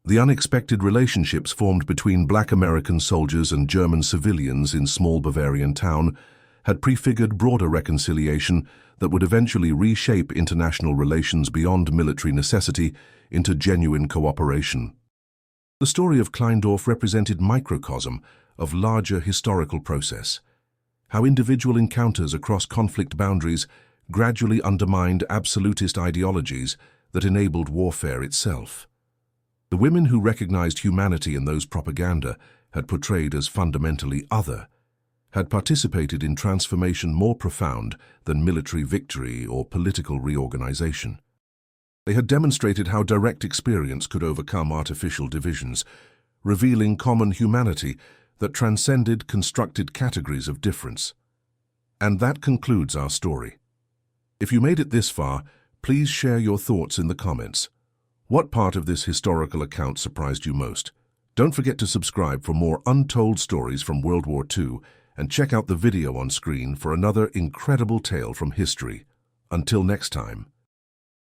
The unexpected relationships formed between Black American soldiers and German civilians in small Bavarian town had prefigured broader reconciliation that would eventually reshape international relations beyond military necessity into genuine cooperation. The story of Kleindorf represented microcosm of larger historical process, how individual encounters across conflict boundaries gradually undermined absolutist ideologies that enabled warfare itself. The women who recognized humanity in those propaganda had portrayed as fundamentally other, had participated in transformation more profound than military victory or political reorganization. They had demonstrated how direct experience could overcome artificial divisions, revealing common humanity that transcended constructed categories of difference. And that concludes our story. If you made it this far, please share your thoughts in the comments. What part of this historical account surprised you most? Don't forget to subscribe for more untold stories from World War II and check out the video on screen for another incredible tale from history. Until next time.